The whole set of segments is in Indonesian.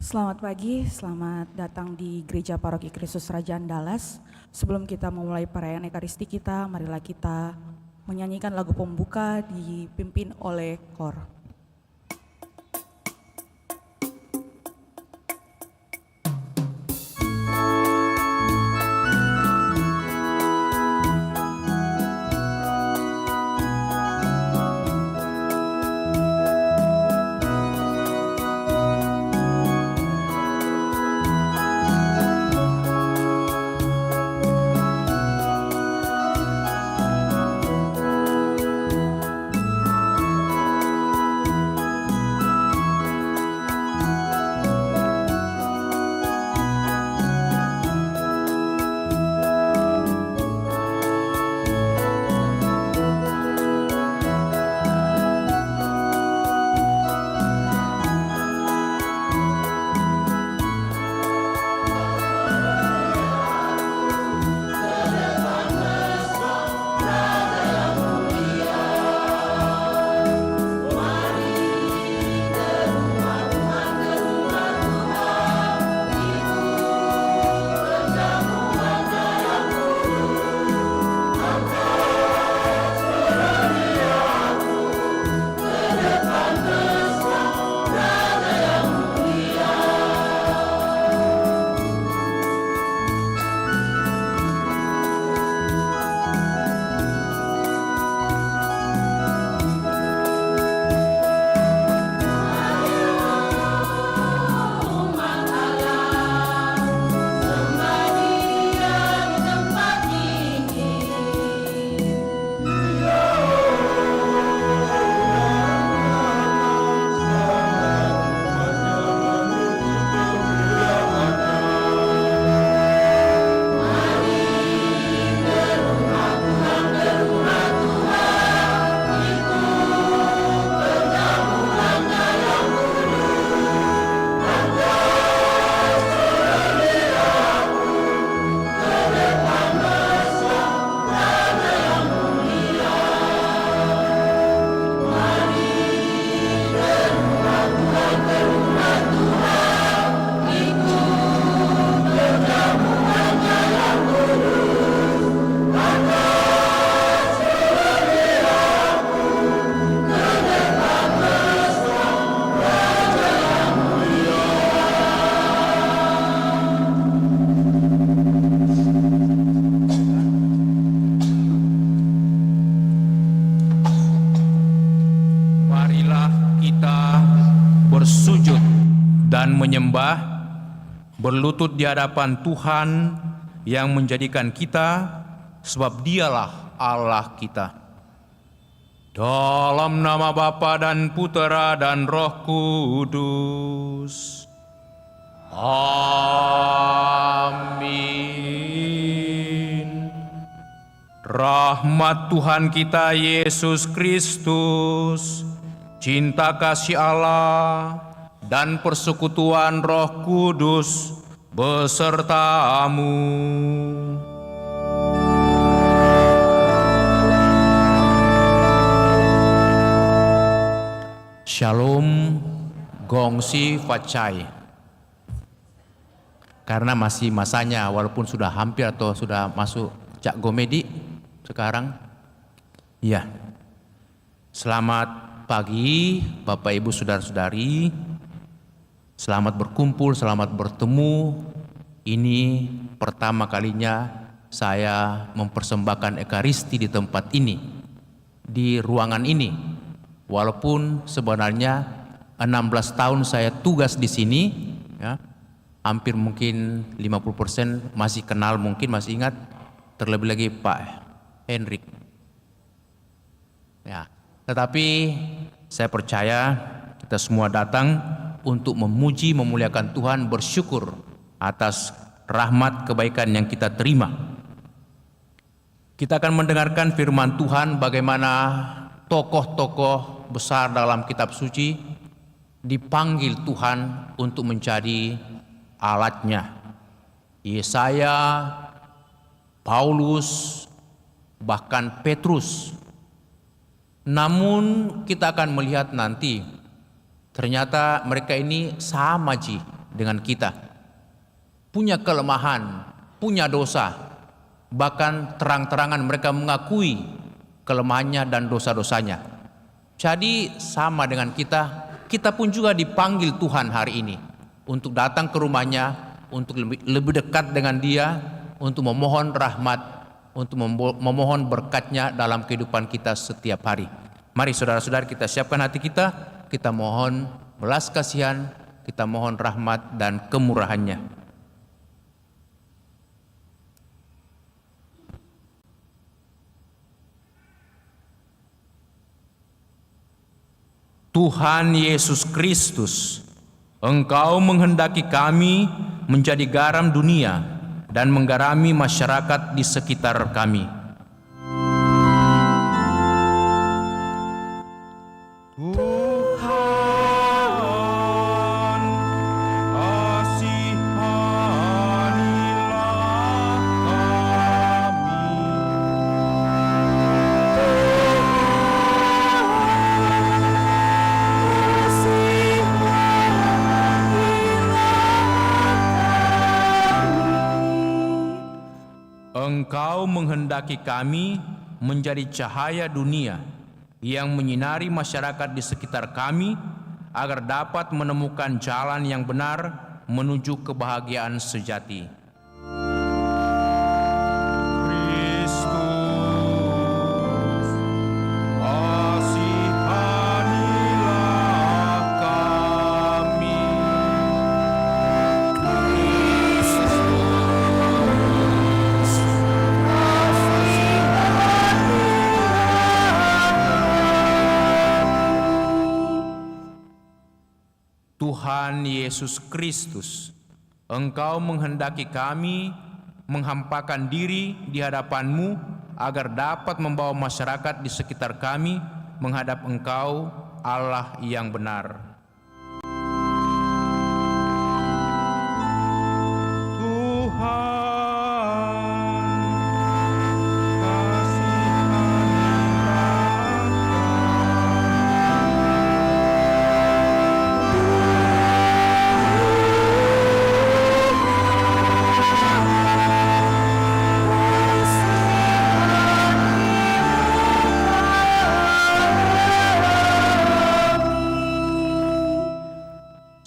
Selamat pagi, selamat datang di Gereja Paroki Kristus Raja Andalas. Sebelum kita memulai perayaan Ekaristi kita, marilah kita menyanyikan lagu pembuka dipimpin oleh KOR. Dan menyembah, berlutut di hadapan Tuhan yang menjadikan kita, sebab Dialah Allah kita. Dalam nama Bapa dan Putera dan Roh Kudus. Amin. Rahmat Tuhan kita Yesus Kristus, cinta kasih Allah, dan persekutuan Roh Kudus besertamu. Shalom, gongsi facai. Karena masih masanya, walaupun sudah hampir atau sudah masuk Cak Gomedi sekarang. Ya, selamat pagi Bapak Ibu Saudara-saudari. Selamat berkumpul, selamat bertemu. Ini pertama kalinya saya mempersembahkan Ekaristi di tempat ini, di ruangan ini. Walaupun sebenarnya 16 tahun saya tugas di sini, ya, hampir mungkin 50% masih kenal, mungkin masih ingat, terlebih lagi Pak Henrik. Ya, tetapi saya percaya kita semua datang untuk memuji, memuliakan Tuhan, bersyukur atas rahmat kebaikan yang kita terima. Kita akan mendengarkan firman Tuhan, bagaimana tokoh-tokoh besar dalam kitab suci dipanggil Tuhan untuk menjadi alatnya. Yesaya, Paulus, bahkan Petrus. Namun kita akan melihat nanti, ternyata mereka ini sama dengan kita, punya kelemahan, punya dosa, bahkan terang-terangan mereka mengakui kelemahannya dan dosa-dosanya. Jadi sama dengan kita pun juga dipanggil Tuhan hari ini untuk datang ke rumahnya, untuk lebih dekat dengan Dia, untuk memohon rahmat, untuk memohon berkat-Nya dalam kehidupan kita setiap hari. Mari saudara-saudara, kita siapkan hati kita mohon belas kasihan, kita mohon rahmat dan kemurahan-Nya. Tuhan Yesus Kristus, Engkau menghendaki kami menjadi garam dunia dan menggarami masyarakat di sekitar kami. Tuhan, kasihanilah kami. Engkau menghendaki kami menjadi cahaya dunia yang menyinari masyarakat di sekitar kami agar dapat menemukan jalan yang benar menuju kebahagiaan sejati. Kristus, kasihanilah kami. Tuhan Yesus Kristus, Engkau menghendaki kami menghampakan diri di hadapan-Mu agar dapat membawa masyarakat di sekitar kami menghadap Engkau, Allah yang benar.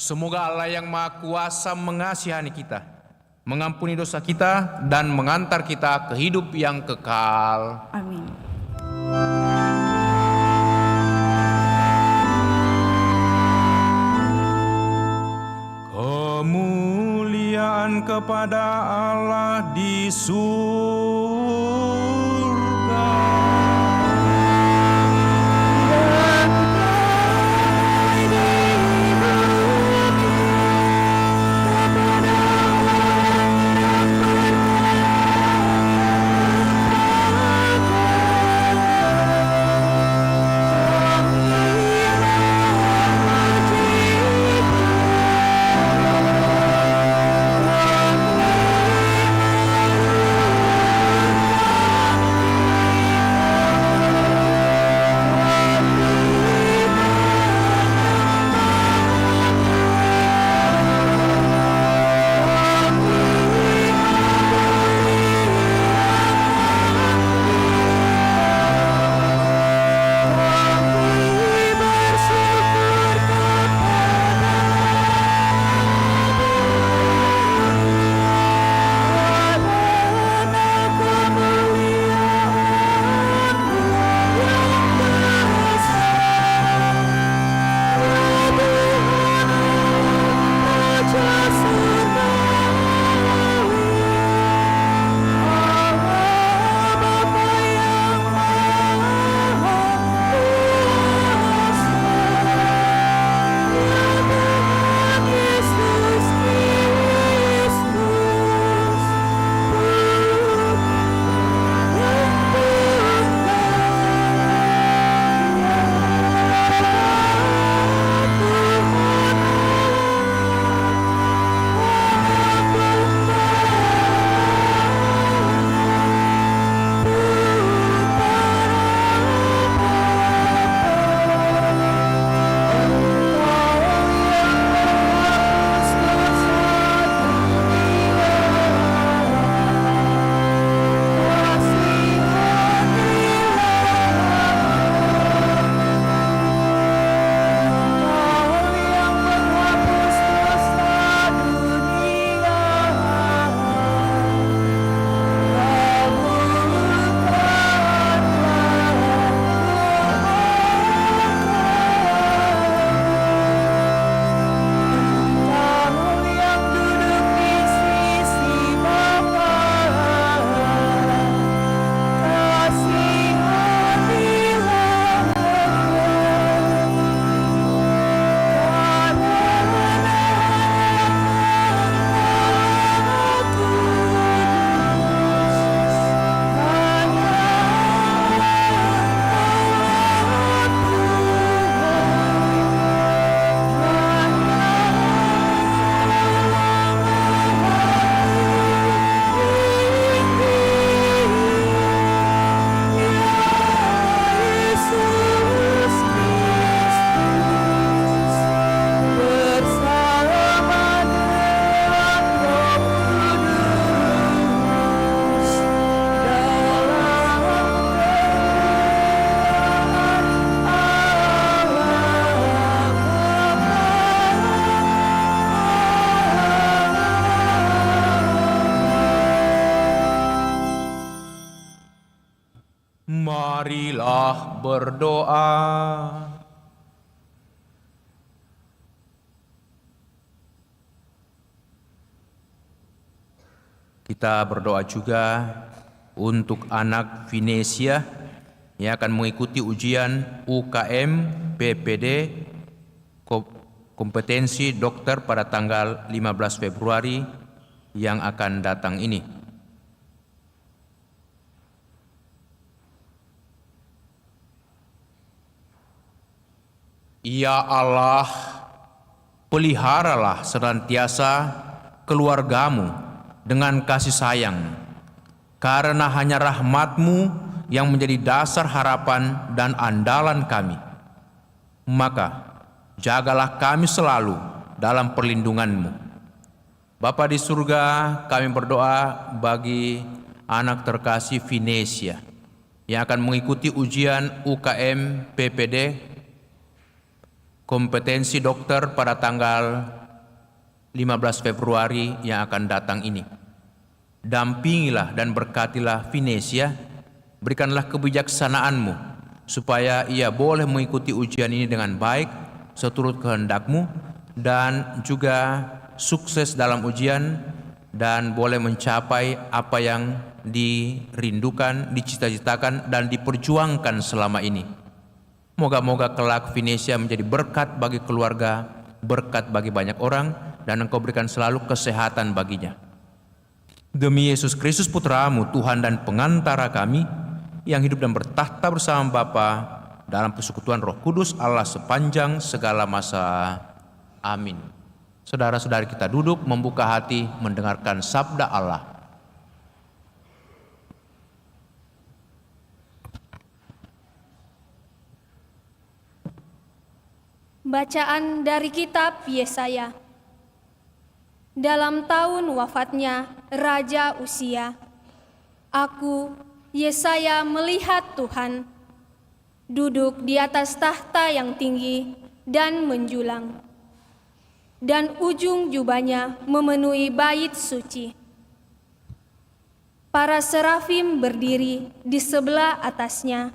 Semoga Allah yang Maha Kuasa mengasihani kita, mengampuni dosa kita, dan mengantar kita ke hidup yang kekal. Amin. Kemuliaan kepada Allah di surga. berdoa. Kita berdoa juga untuk anak Vinesia yang akan mengikuti ujian UKM PPD kompetensi dokter pada tanggal 15 Februari yang akan datang ini. Ya Allah, peliharalah senantiasa keluargamu dengan kasih sayang, karena hanya rahmat-Mu yang menjadi dasar harapan dan andalan kami. Maka jagalah kami selalu dalam perlindungan-Mu. Bapa di surga, kami berdoa bagi anak terkasih Vinesia yang akan mengikuti ujian UKM PPD kompetensi dokter pada tanggal 15 Februari yang akan datang ini. Dampingilah dan berkatilah Vinesia, berikanlah kebijaksanaan-Mu supaya ia boleh mengikuti ujian ini dengan baik seturut kehendak-Mu, dan juga sukses dalam ujian dan boleh mencapai apa yang dirindukan, dicita-citakan dan diperjuangkan selama ini. Moga-moga kelak Vinesia menjadi berkat bagi keluarga, berkat bagi banyak orang, dan Engkau berikan selalu kesehatan baginya. Demi Yesus Kristus Putra-Mu, Tuhan dan pengantara kami, yang hidup dan bertahta bersama Bapa dalam persekutuan Roh Kudus Allah sepanjang segala masa. Amin. Saudara-saudari, kita duduk membuka hati mendengarkan sabda Allah. Bacaan dari kitab Yesaya. Dalam tahun wafatnya Raja Uzia, aku, Yesaya, melihat Tuhan duduk di atas tahta yang tinggi dan menjulang, dan ujung jubahnya memenuhi bait suci. Para serafim berdiri di sebelah atasnya,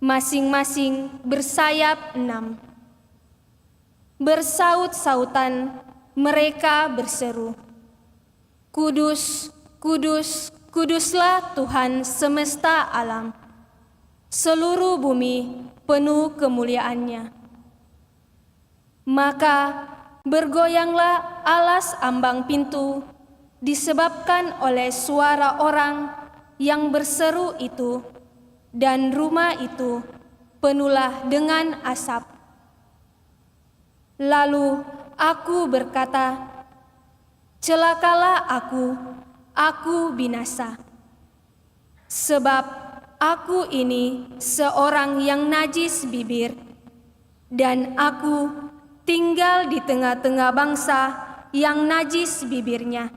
masing-masing bersayap 6. Bersaut-sautan mereka berseru, "Kudus, kudus, kuduslah Tuhan semesta alam. Seluruh bumi penuh kemuliaan-Nya." Maka bergoyanglah alas ambang pintu disebabkan oleh suara orang yang berseru itu, dan rumah itu penuhlah dengan asap. Lalu aku berkata, "Celakalah aku binasa. Sebab aku ini seorang yang najis bibir, dan aku tinggal di tengah-tengah bangsa yang najis bibirnya.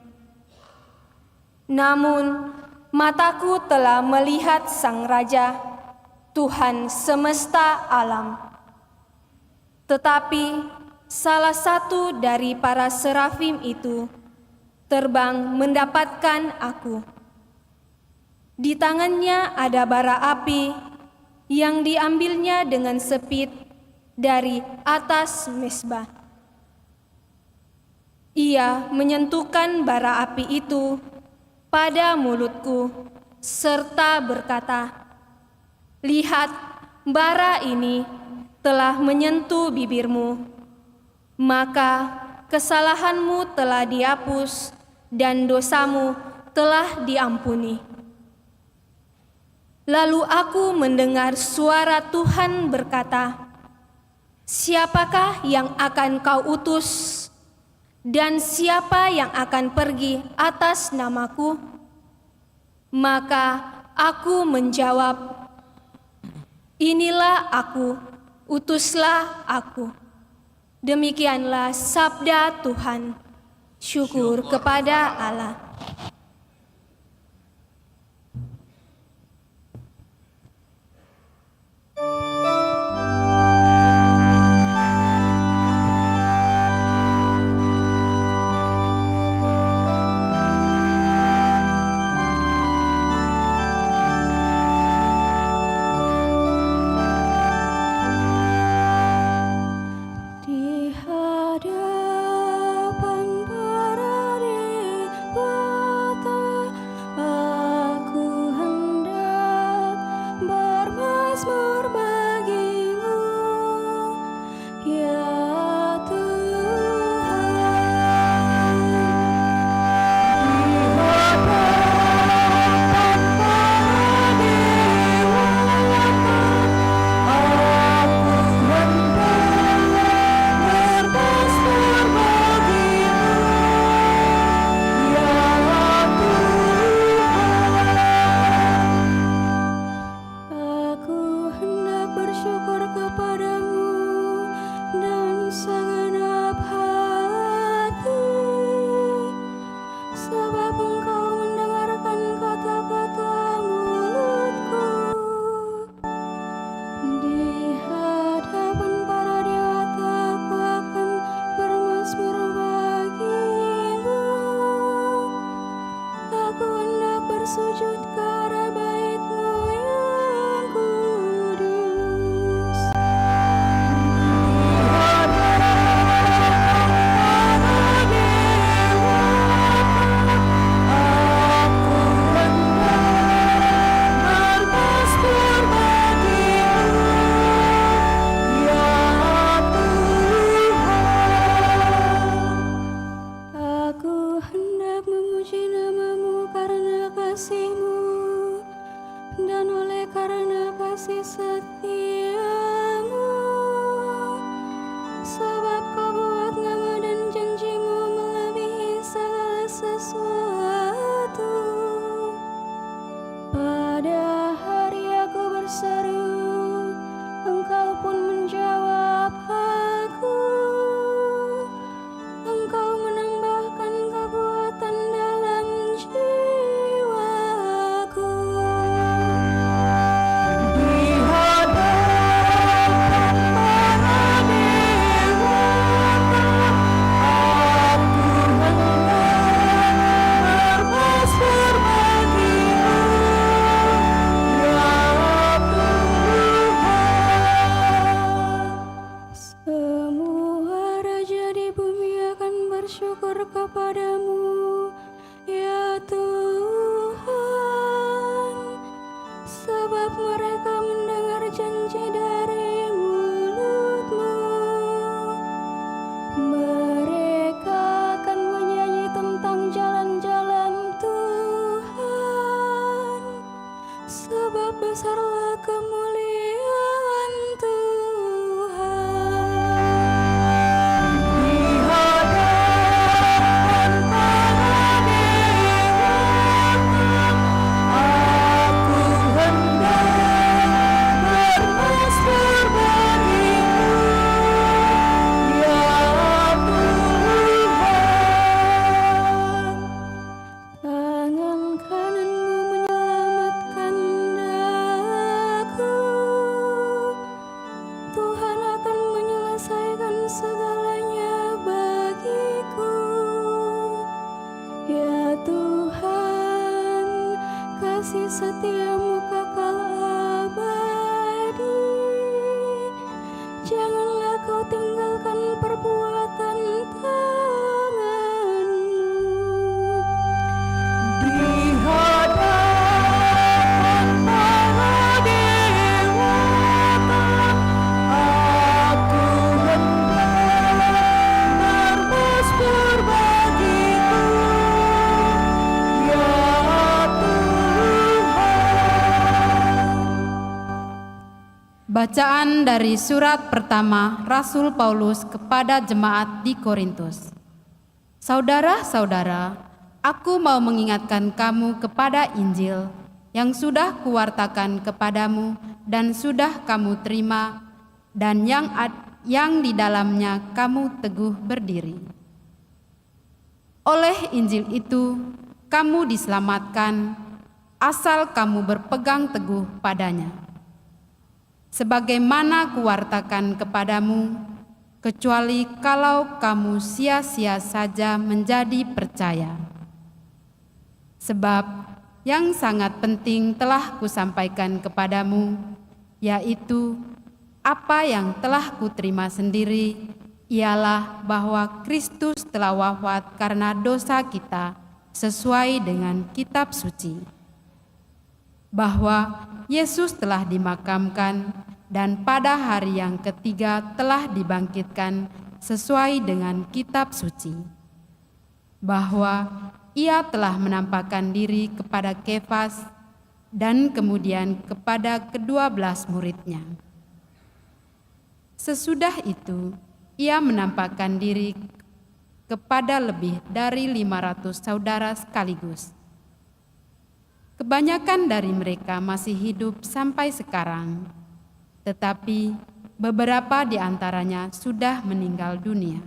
Namun mataku telah melihat Sang Raja, Tuhan semesta alam." Tetapi salah satu dari para serafim itu terbang mendapatkan aku. Di tangannya ada bara api yang diambilnya dengan sepit dari atas mezbah. Ia menyentuhkan bara api itu pada mulutku serta berkata, "Lihat, bara ini telah menyentuh bibirmu. Maka kesalahanmu telah dihapus dan dosamu telah diampuni." Lalu aku mendengar suara Tuhan berkata, "Siapakah yang akan kau utus, dan siapa yang akan pergi atas namaku?" Maka aku menjawab, "Inilah aku, utuslah aku." Demikianlah sabda Tuhan. Syukur kepada Allah. kepadamu, ya Tuhan, sebab mereka mendengar janji dari mulut-Mu. Mereka akan menyanyi tentang jalan-jalan Tuhan, sebab besarlah kemuliaan Tuhan. Di hadapan para dewa, aku hendak bermasmur bagimu, ya Tuhan. Tangan kanan-Mu menyelamatkan daku. Tuhan akan menyelesaikan segalanya bagiku. Ya Tuhan, kasih setia-Mu kekal abadi. Janganlah Kau tinggalkan perbuatan tangan-Mu. Di hadapan para dewa, aku hendak bermasmur bagimu, ya Tuhan. Bacaan dari surat pertama Rasul Paulus kepada jemaat di Korintus. Saudara-saudara, aku mau mengingatkan kamu kepada Injil yang sudah kuwartakan kepadamu dan sudah kamu terima, dan yang di dalamnya kamu teguh berdiri. Oleh Injil itu, kamu diselamatkan, asal kamu berpegang teguh padanya. Sebagaimana kuwartakan kepadamu, kecuali kalau kamu sia-sia saja menjadi percaya. Sebab yang sangat penting telah kusampaikan kepadamu, yaitu apa yang telah kuterima sendiri, ialah bahwa Kristus telah wafat karena dosa kita sesuai dengan kitab suci. Bahwa Yesus telah dimakamkan dan pada hari yang ketiga telah dibangkitkan sesuai dengan kitab suci. Bahwa Ia telah menampakkan diri kepada Kefas dan kemudian kepada ke-12 murid-Nya. Sesudah itu, Ia menampakkan diri kepada lebih dari 500 saudara sekaligus. Kebanyakan dari mereka masih hidup sampai sekarang, tetapi beberapa di antaranya sudah meninggal dunia.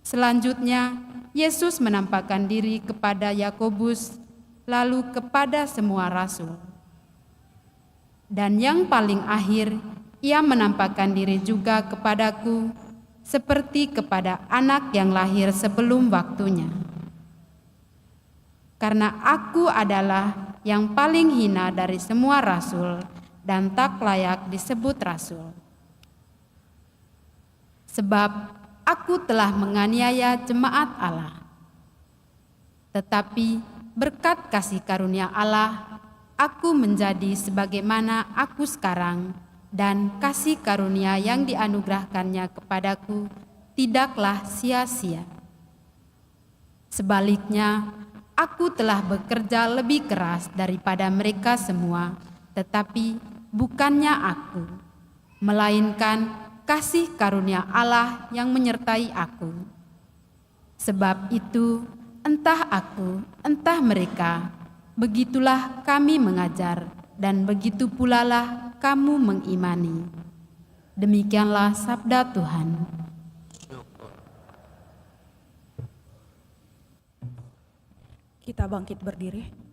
Selanjutnya, Yesus menampakkan diri kepada Yakobus, lalu kepada semua rasul. Dan yang paling akhir, Ia menampakkan diri juga kepadaku, seperti kepada anak yang lahir sebelum waktunya. Karena aku adalah yang paling hina dari semua rasul dan tak layak disebut rasul. Sebab aku telah menganiaya jemaat Allah. Tetapi berkat kasih karunia Allah, aku menjadi sebagaimana aku sekarang, dan kasih karunia yang dianugerahkannya kepadaku tidaklah sia-sia. Sebaliknya, aku telah bekerja lebih keras daripada mereka semua, tetapi bukannya aku, melainkan kasih karunia Allah yang menyertai aku. Sebab itu, entah aku, entah mereka, begitulah kami mengajar, dan begitu pula lah kamu mengimani. Demikianlah sabda Tuhan. Kita bangkit berdiri.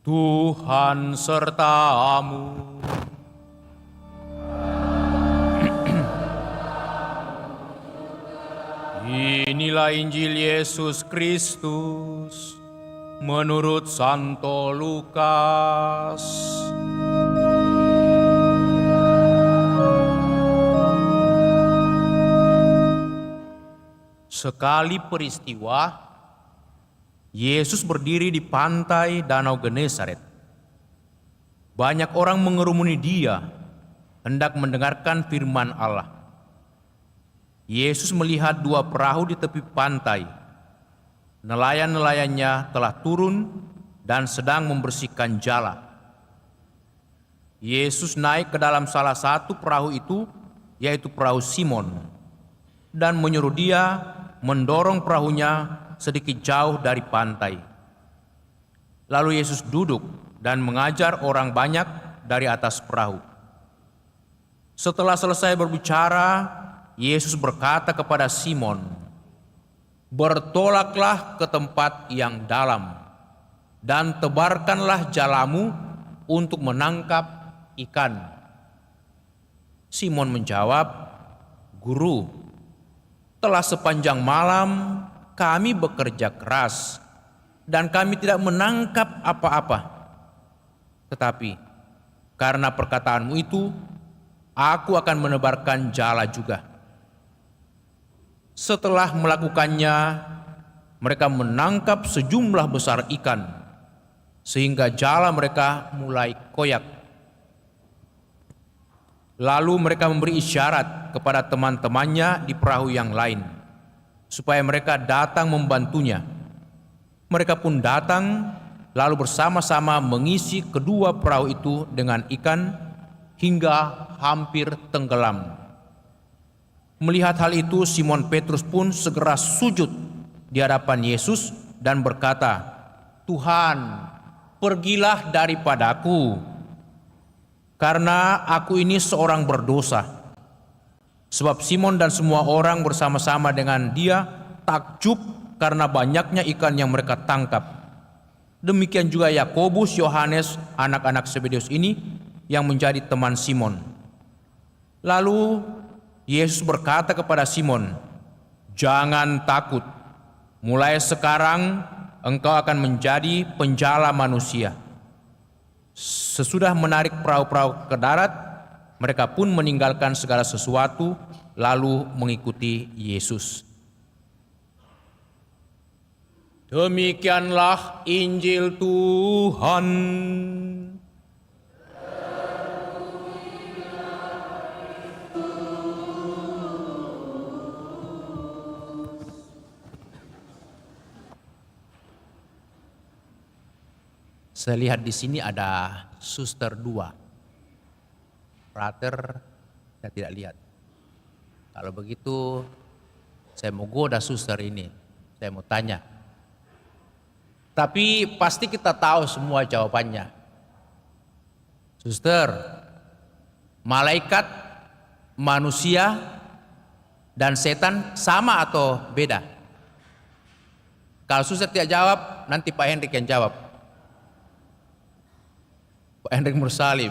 Tuhan sertamu. Inilah Injil Yesus Kristus menurut Santo Lukas. Sekali peristiwa, Yesus berdiri di pantai Danau Genesaret. Banyak orang mengerumuni Dia, hendak mendengarkan firman Allah. Yesus melihat dua perahu di tepi pantai. Nelayan-nelayannya telah turun dan sedang membersihkan jala. Yesus naik ke dalam salah satu perahu itu, yaitu perahu Simon, dan menyuruh dia mendorong perahunya sedikit jauh dari pantai. Lalu Yesus duduk dan mengajar orang banyak dari atas perahu. Setelah selesai berbicara, Yesus berkata kepada Simon, "Bertolaklah ke tempat yang dalam dan tebarkanlah jalamu untuk menangkap ikan." Simon menjawab, "Guru, telah sepanjang malam kami bekerja keras dan kami tidak menangkap apa-apa. Tetapi karena perkataanmu itu, aku akan menebarkan jala juga." Setelah melakukannya, mereka menangkap sejumlah besar ikan, sehingga jala mereka mulai koyak. Lalu mereka memberi isyarat kepada teman-temannya di perahu yang lain, supaya mereka datang membantunya. Mereka pun datang, lalu bersama-sama mengisi kedua perahu itu dengan ikan hingga hampir tenggelam. Melihat hal itu, Simon Petrus pun segera sujud di hadapan Yesus dan berkata, "Tuhan, pergilah daripadaku, karena aku ini seorang berdosa." Sebab Simon dan semua orang bersama-sama dengan dia takjub karena banyaknya ikan yang mereka tangkap. Demikian juga Yakobus, Yohanes, anak-anak Zebedeus ini yang menjadi teman Simon. Lalu Yesus berkata kepada Simon, "Jangan takut, mulai sekarang engkau akan menjadi penjala manusia." Sesudah menarik perahu-perahu ke darat, mereka pun meninggalkan segala sesuatu lalu mengikuti Yesus. Demikianlah Injil Tuhan. Saya lihat di sini ada suster 2. Frater saya tidak lihat. Kalau begitu saya mau goda suster ini. Saya mau tanya. Tapi pasti kita tahu semua jawabannya. Suster, malaikat, manusia, dan setan sama atau beda? Kalau suster tidak jawab, nanti Pak Hendrik yang jawab. Pak Hendrik Mursalim.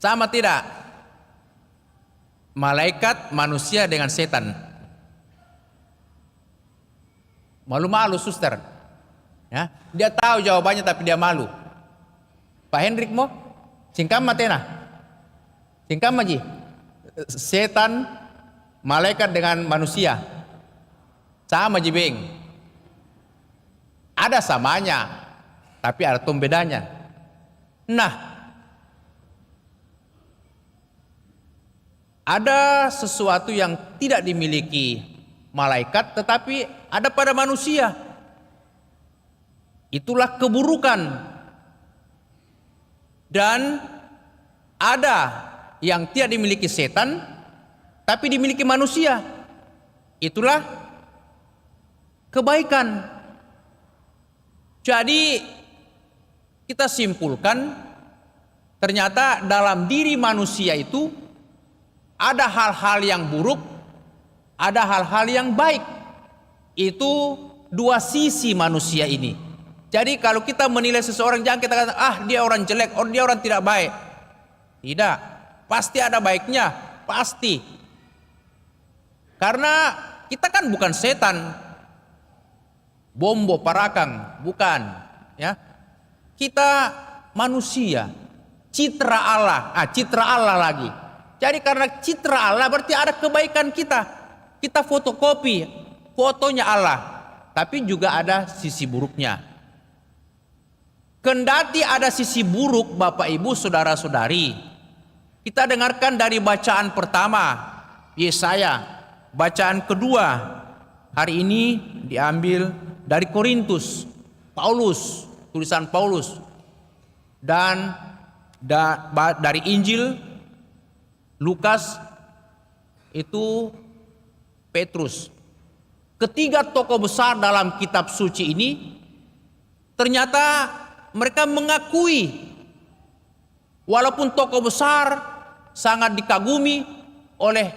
Sama tidak? Malaikat, manusia dengan setan. Malu-malu suster. Ya, dia tahu jawabannya tapi dia malu. Pak Hendrik mo? Singkam matena. Singkam maji. Setan, malaikat dengan manusia. Sama jibeng. Ada samanya, tapi ada bedanya. Nah, ada sesuatu yang tidak dimiliki malaikat tetapi ada pada manusia. Itulah keburukan. Dan ada yang tidak dimiliki setan tapi dimiliki manusia. Itulah kebaikan. Jadi kita simpulkan ternyata dalam diri manusia itu ada hal-hal yang buruk, ada hal-hal yang baik. Itu dua sisi manusia ini. Jadi kalau kita menilai seseorang, jangan kita katakan, ah dia orang jelek, or dia orang tidak baik. Tidak, pasti ada baiknya, pasti. Karena kita kan bukan setan, bombo, parakang, bukan. Ya, kita manusia, citra Allah lagi. Jadi karena citra Allah berarti ada kebaikan kita. Kita fotokopi fotonya Allah, tapi juga ada sisi buruknya. Kendati ada sisi buruk, Bapak Ibu saudara-saudari, kita dengarkan dari bacaan pertama Yesaya, bacaan kedua hari ini diambil dari Korintus, Paulus, tulisan Paulus, dan dari Injil Lukas itu Petrus. Ketiga tokoh besar dalam kitab suci ini ternyata mereka mengakui, walaupun tokoh besar sangat dikagumi oleh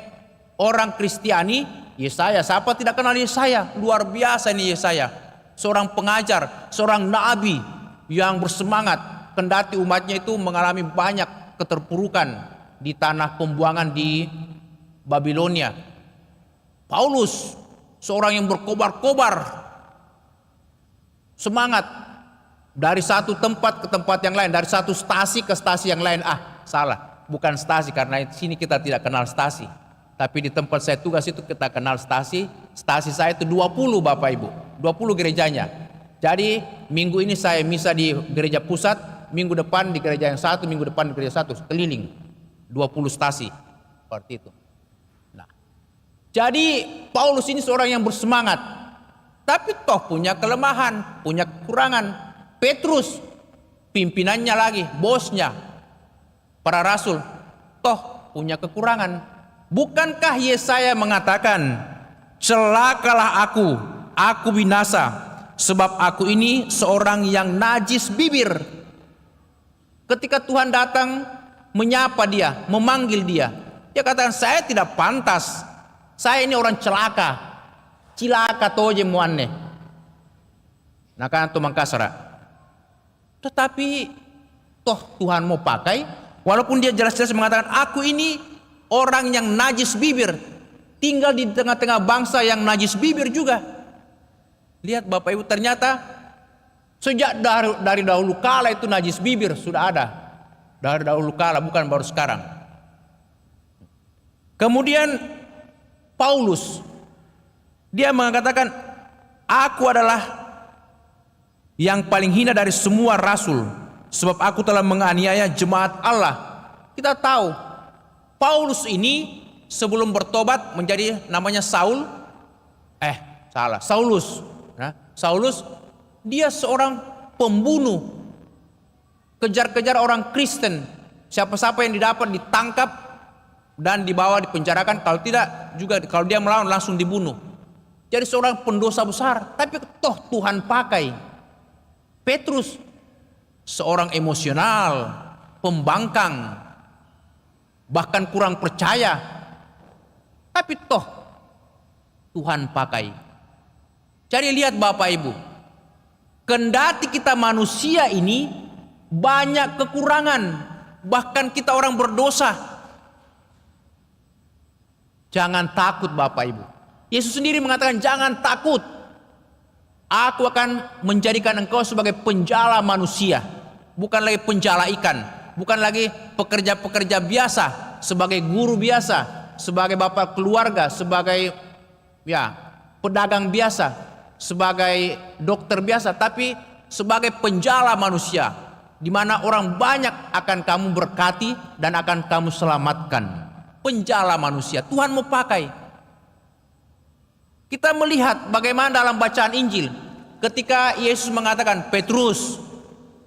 orang Kristiani. Yesaya, siapa tidak kenal Yesaya? Luar biasa ini Yesaya, seorang pengajar, seorang nabi yang bersemangat kendati umatnya itu mengalami banyak keterpurukan di tanah pembuangan di Babilonia. Paulus, seorang yang berkobar-kobar semangat dari satu tempat ke tempat yang lain, dari satu stasi ke stasi yang lain. Salah, bukan stasi, karena di sini kita tidak kenal stasi. Tapi di tempat saya tugas itu kita kenal stasi. Stasi saya itu 20 Bapak Ibu, 20 gerejanya. Jadi minggu ini saya misa di gereja pusat, minggu depan di gereja yang satu, minggu depan di gereja satu, keliling 20 stasi seperti itu. Nah, jadi Paulus ini seorang yang bersemangat, tapi toh punya kelemahan, punya kekurangan. Petrus, pimpinannya lagi, bosnya, para rasul, toh punya kekurangan. Bukankah Yesaya mengatakan, celakalah aku binasa, sebab aku ini seorang yang najis bibir. Ketika Tuhan datang menyapa dia, memanggil dia, dia katakan, saya tidak pantas, saya ini orang celaka, cilaka toje muanne. Nah kan itu mangkasara. Tetapi toh Tuhan mau pakai, walaupun dia jelas-jelas mengatakan, aku ini orang yang najis bibir, tinggal di tengah-tengah bangsa yang najis bibir juga. Lihat Bapak Ibu, ternyata sejak dari dahulu kala itu najis bibir sudah ada. Dari dahulu kala, bukan baru sekarang. Kemudian Paulus, dia mengatakan, aku adalah yang paling hina dari semua rasul, sebab aku telah menganiaya jemaat Allah. Kita tahu Paulus ini sebelum bertobat menjadi namanya Saulus. Nah, Saulus dia seorang pembunuh, kejar-kejar orang Kristen. Siapa-siapa yang didapat ditangkap dan dibawa dipenjarakan, kalau tidak juga kalau dia melawan langsung dibunuh. Jadi seorang pendosa besar, tapi toh Tuhan pakai. Petrus, seorang emosional, pembangkang, bahkan kurang percaya, tapi toh Tuhan pakai. Jadi lihat Bapak Ibu, kendati kita manusia ini banyak kekurangan, bahkan kita orang berdosa, jangan takut Bapak Ibu. Yesus sendiri mengatakan, jangan takut, aku akan menjadikan engkau sebagai penjala manusia, bukan lagi penjala ikan, bukan lagi pekerja-pekerja biasa, sebagai guru biasa, sebagai bapak keluarga, sebagai pedagang biasa, sebagai dokter biasa, tapi sebagai penjala manusia, di mana orang banyak akan kamu berkati dan akan kamu selamatkan. Penjala manusia, Tuhan mau pakai. Kita melihat bagaimana dalam bacaan Injil, ketika Yesus mengatakan, Petrus,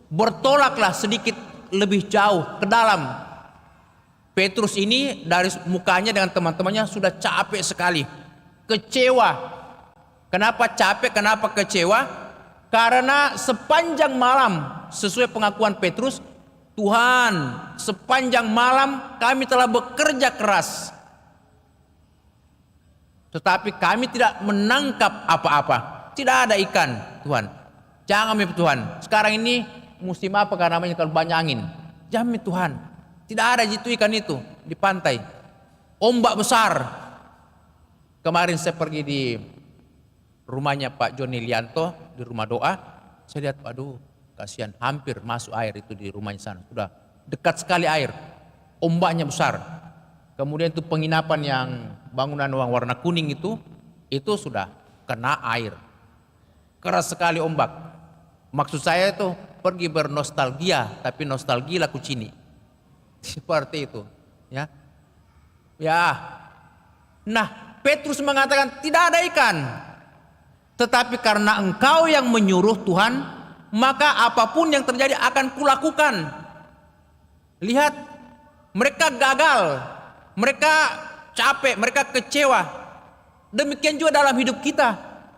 bertolaklah sedikit lebih jauh ke dalam. Petrus ini dari mukanya dengan teman-temannya sudah capek sekali, kecewa. Kenapa capek? Kenapa kecewa? Karena sepanjang malam, sesuai pengakuan Petrus, Tuhan, sepanjang malam kami telah bekerja keras, tetapi kami tidak menangkap apa-apa. Tidak ada ikan, Tuhan. Jangan ya Tuhan. Sekarang ini musim apa kan namanya kalau banyak angin. Jangan ya Tuhan. Tidak ada jitu ikan itu di pantai. Ombak besar. Kemarin saya pergi di rumahnya Pak Joni Lianto di rumah doa. Saya lihat, aduh kasihan, hampir masuk air itu di rumahnya sana. Sudah dekat sekali air. Ombaknya besar. Kemudian itu penginapan yang bangunan warna kuning itu sudah kena air. Keras sekali ombak. Maksud saya itu pergi bernostalgia, tapi nostalgia laku cini. Seperti itu, ya. Ya. Nah, Petrus mengatakan tidak ada ikan. Tetapi karena engkau yang menyuruh Tuhan, maka apapun yang terjadi akan kulakukan. Lihat, mereka gagal, mereka capek, mereka kecewa. Demikian juga dalam hidup kita.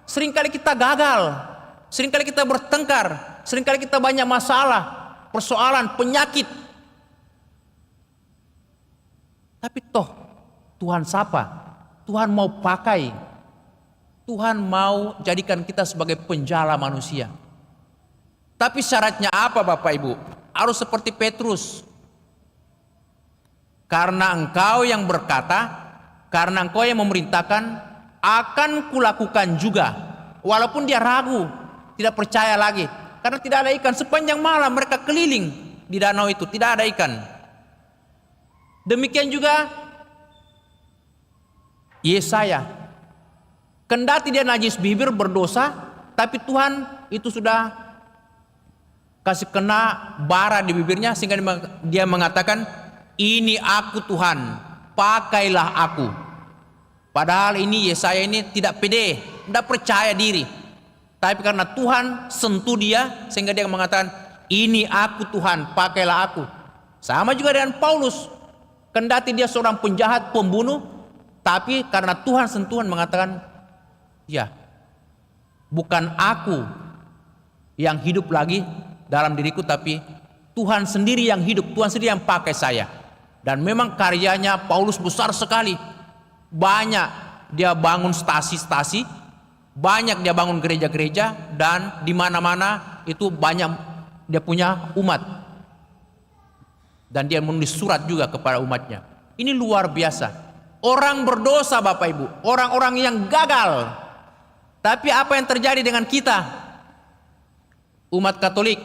Seringkali kita gagal, seringkali kita bertengkar, seringkali kita banyak masalah, persoalan, penyakit. Tapi toh Tuhan sapa, Tuhan mau pakai, Tuhan mau jadikan kita sebagai penjala manusia. Tapi syaratnya apa Bapak Ibu? Harus seperti Petrus. Karena engkau yang berkata, karena engkau yang memerintahkan, akan kulakukan juga. Walaupun dia ragu, tidak percaya lagi. Karena tidak ada ikan. Sepanjang malam mereka keliling di danau itu, tidak ada ikan. Demikian juga Yesaya. Kendati dia najis bibir berdosa, tapi Tuhan itu sudah kasih kena bara di bibirnya sehingga dia mengatakan, ini aku Tuhan, pakailah aku. Padahal ini Yesaya ini tidak pede, tidak percaya diri. Tapi karena Tuhan sentuh dia sehingga dia mengatakan, ini aku Tuhan, pakailah aku. Sama juga dengan Paulus. Kendati dia seorang penjahat, pembunuh, tapi karena Tuhan sentuhan mengatakan, ya, bukan aku yang hidup lagi dalam diriku, tapi Tuhan sendiri yang hidup, Tuhan sendiri yang pakai saya. Dan memang karyanya Paulus besar sekali. Banyak dia bangun stasi-stasi, banyak dia bangun gereja-gereja, dan di mana-mana itu banyak dia punya umat. Dan dia menulis surat juga kepada umatnya. Ini luar biasa. Orang berdosa Bapak Ibu, orang-orang yang gagal. Tapi apa yang terjadi dengan kita? Umat Katolik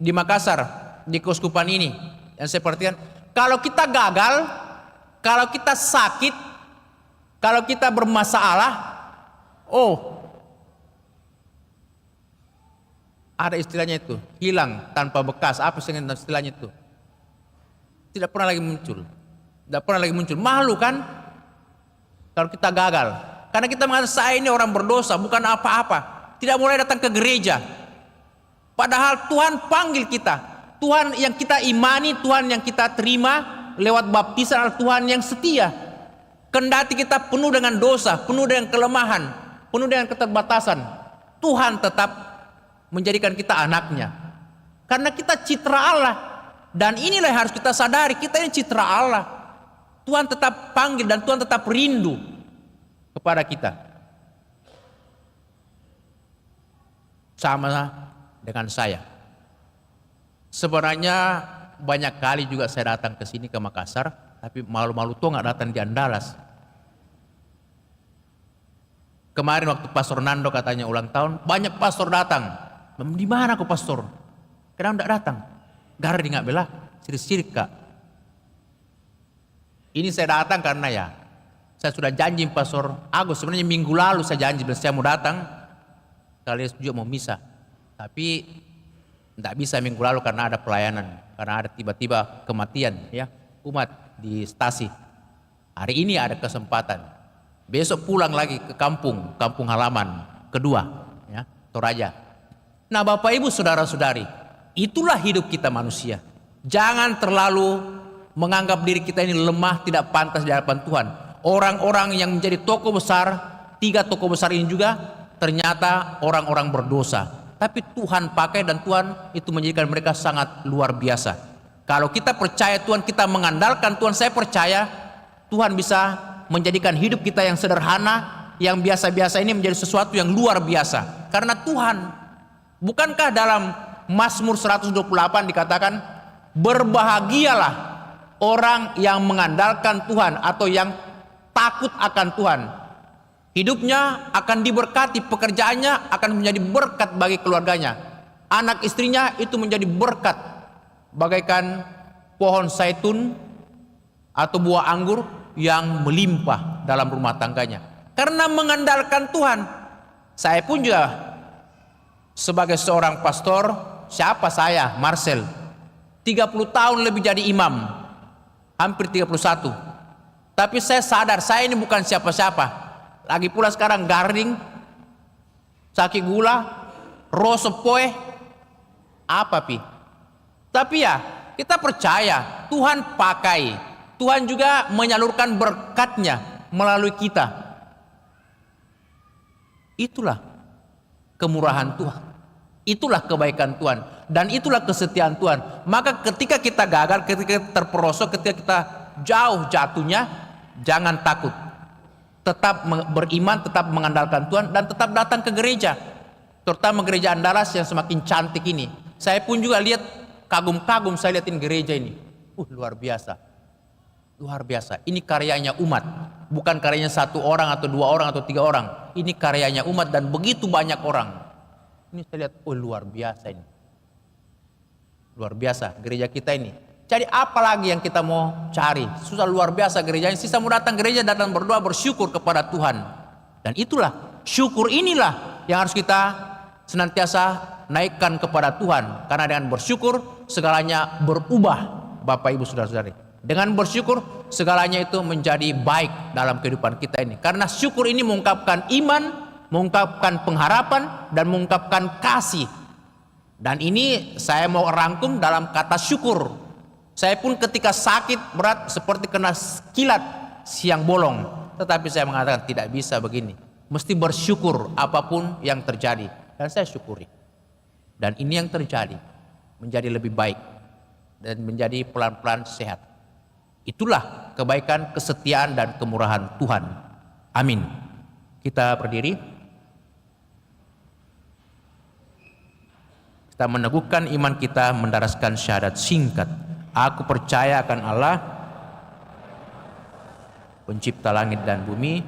di Makassar, di keuskupan ini, yang saya perhatikan, kalau kita gagal, kalau kita sakit, kalau kita bermasalah, ada istilahnya itu, hilang tanpa bekas. Apa sih istilahnya itu? Tidak pernah lagi muncul. Tidak pernah lagi muncul. Malu kan? Kalau kita gagal. Karena kita mengatakan saya ini orang berdosa, bukan apa-apa. Tidak mulai datang ke gereja. Padahal Tuhan panggil kita. Tuhan yang kita imani, Tuhan yang kita terima lewat baptisan adalah Tuhan yang setia. Kendati kita penuh dengan dosa, penuh dengan kelemahan, penuh dengan keterbatasan, Tuhan tetap menjadikan kita anaknya. Karena kita citra Allah. Dan inilah yang harus kita sadari, kita ini citra Allah. Tuhan tetap panggil dan Tuhan tetap rindu kepada kita. Sama dengan saya. Sebenarnya banyak kali juga saya datang ke sini ke Makassar, tapi malu-malu tuh nggak datang di Andalas. Kemarin waktu Pastor Nando katanya ulang tahun, banyak pastor datang. Di mana kok pastor? Kenapa tidak datang? Gara di nggak belah, sirik-sirik Kak. Ini saya datang karena ya, saya sudah janji Pastor Agus. Sebenarnya minggu lalu saya janji, saya mau datang. Kalian juga mau misa. Tapi tidak bisa minggu lalu karena ada pelayanan. Karena ada tiba-tiba kematian ya umat di stasi. Hari ini ada kesempatan. Besok pulang lagi ke kampung halaman kedua ya, Toraja. Nah Bapak Ibu saudara-saudari, itulah hidup kita manusia. Jangan terlalu menganggap diri kita ini lemah, tidak pantas di hadapan Tuhan. Orang-orang yang menjadi tokoh besar, 3 tokoh besar ini juga ternyata orang-orang berdosa. Tapi Tuhan pakai dan Tuhan itu menjadikan mereka sangat luar biasa. Kalau kita percaya Tuhan, kita mengandalkan Tuhan, saya percaya Tuhan bisa menjadikan hidup kita yang sederhana, yang biasa-biasa ini menjadi sesuatu yang luar biasa. Karena Tuhan Bukankah dalam Mazmur 128 dikatakan, berbahagialah orang yang mengandalkan Tuhan atau yang takut akan Tuhan. Hidupnya akan diberkati, pekerjaannya akan menjadi berkat bagi keluarganya. Anak istrinya itu menjadi berkat, bagaikan pohon zaitun atau buah anggur yang melimpah dalam rumah tangganya. Karena mengandalkan Tuhan. Saya pun juga sebagai seorang pastor, siapa saya? Marcel. 30 tahun lebih jadi imam. Hampir 31. Tapi saya sadar saya ini bukan siapa-siapa. Lagi pula sekarang garing, sakit gula, rosok poe, apa pi? Tapi ya kita percaya Tuhan pakai, Tuhan juga menyalurkan berkatnya melalui kita. Itulah kemurahan Tuhan, itulah kebaikan Tuhan, dan itulah kesetiaan Tuhan. Maka ketika kita gagal, ketika kita terperosok, ketika kita jauh jatuhnya, jangan takut. Tetap beriman, tetap mengandalkan Tuhan, dan tetap datang ke gereja. Terutama gereja Andalas yang semakin cantik ini. Saya pun juga lihat, kagum-kagum saya lihatin gereja ini. Luar biasa. Luar biasa. Ini karyanya umat. Bukan karyanya satu orang atau dua orang atau tiga orang. Ini karyanya umat dan begitu banyak orang. Ini saya lihat, luar biasa ini. Luar biasa gereja kita ini. Jadi apa lagi yang kita mau cari? Susah luar biasa gerejanya. Sisa mau datang gereja, datang berdoa, bersyukur kepada Tuhan. Dan itulah, syukur inilah yang harus kita senantiasa naikkan kepada Tuhan. Karena dengan bersyukur segalanya berubah, Bapak Ibu Saudara-saudari. Dengan bersyukur segalanya itu menjadi baik dalam kehidupan kita ini. Karena syukur ini mengungkapkan iman, mengungkapkan pengharapan, dan mengungkapkan kasih. Dan ini saya mau rangkum dalam kata syukur. Saya pun ketika sakit berat seperti kena kilat siang bolong. Tetapi saya mengatakan tidak bisa begini. Mesti bersyukur apapun yang terjadi. Dan saya syukuri. Dan ini yang terjadi. Menjadi lebih baik. Dan menjadi pelan-pelan sehat. Itulah kebaikan, kesetiaan, dan kemurahan Tuhan. Amin. Kita berdiri. Kita meneguhkan iman kita, mendaraskan syahadat singkat. Aku percaya akan Allah, pencipta langit dan bumi,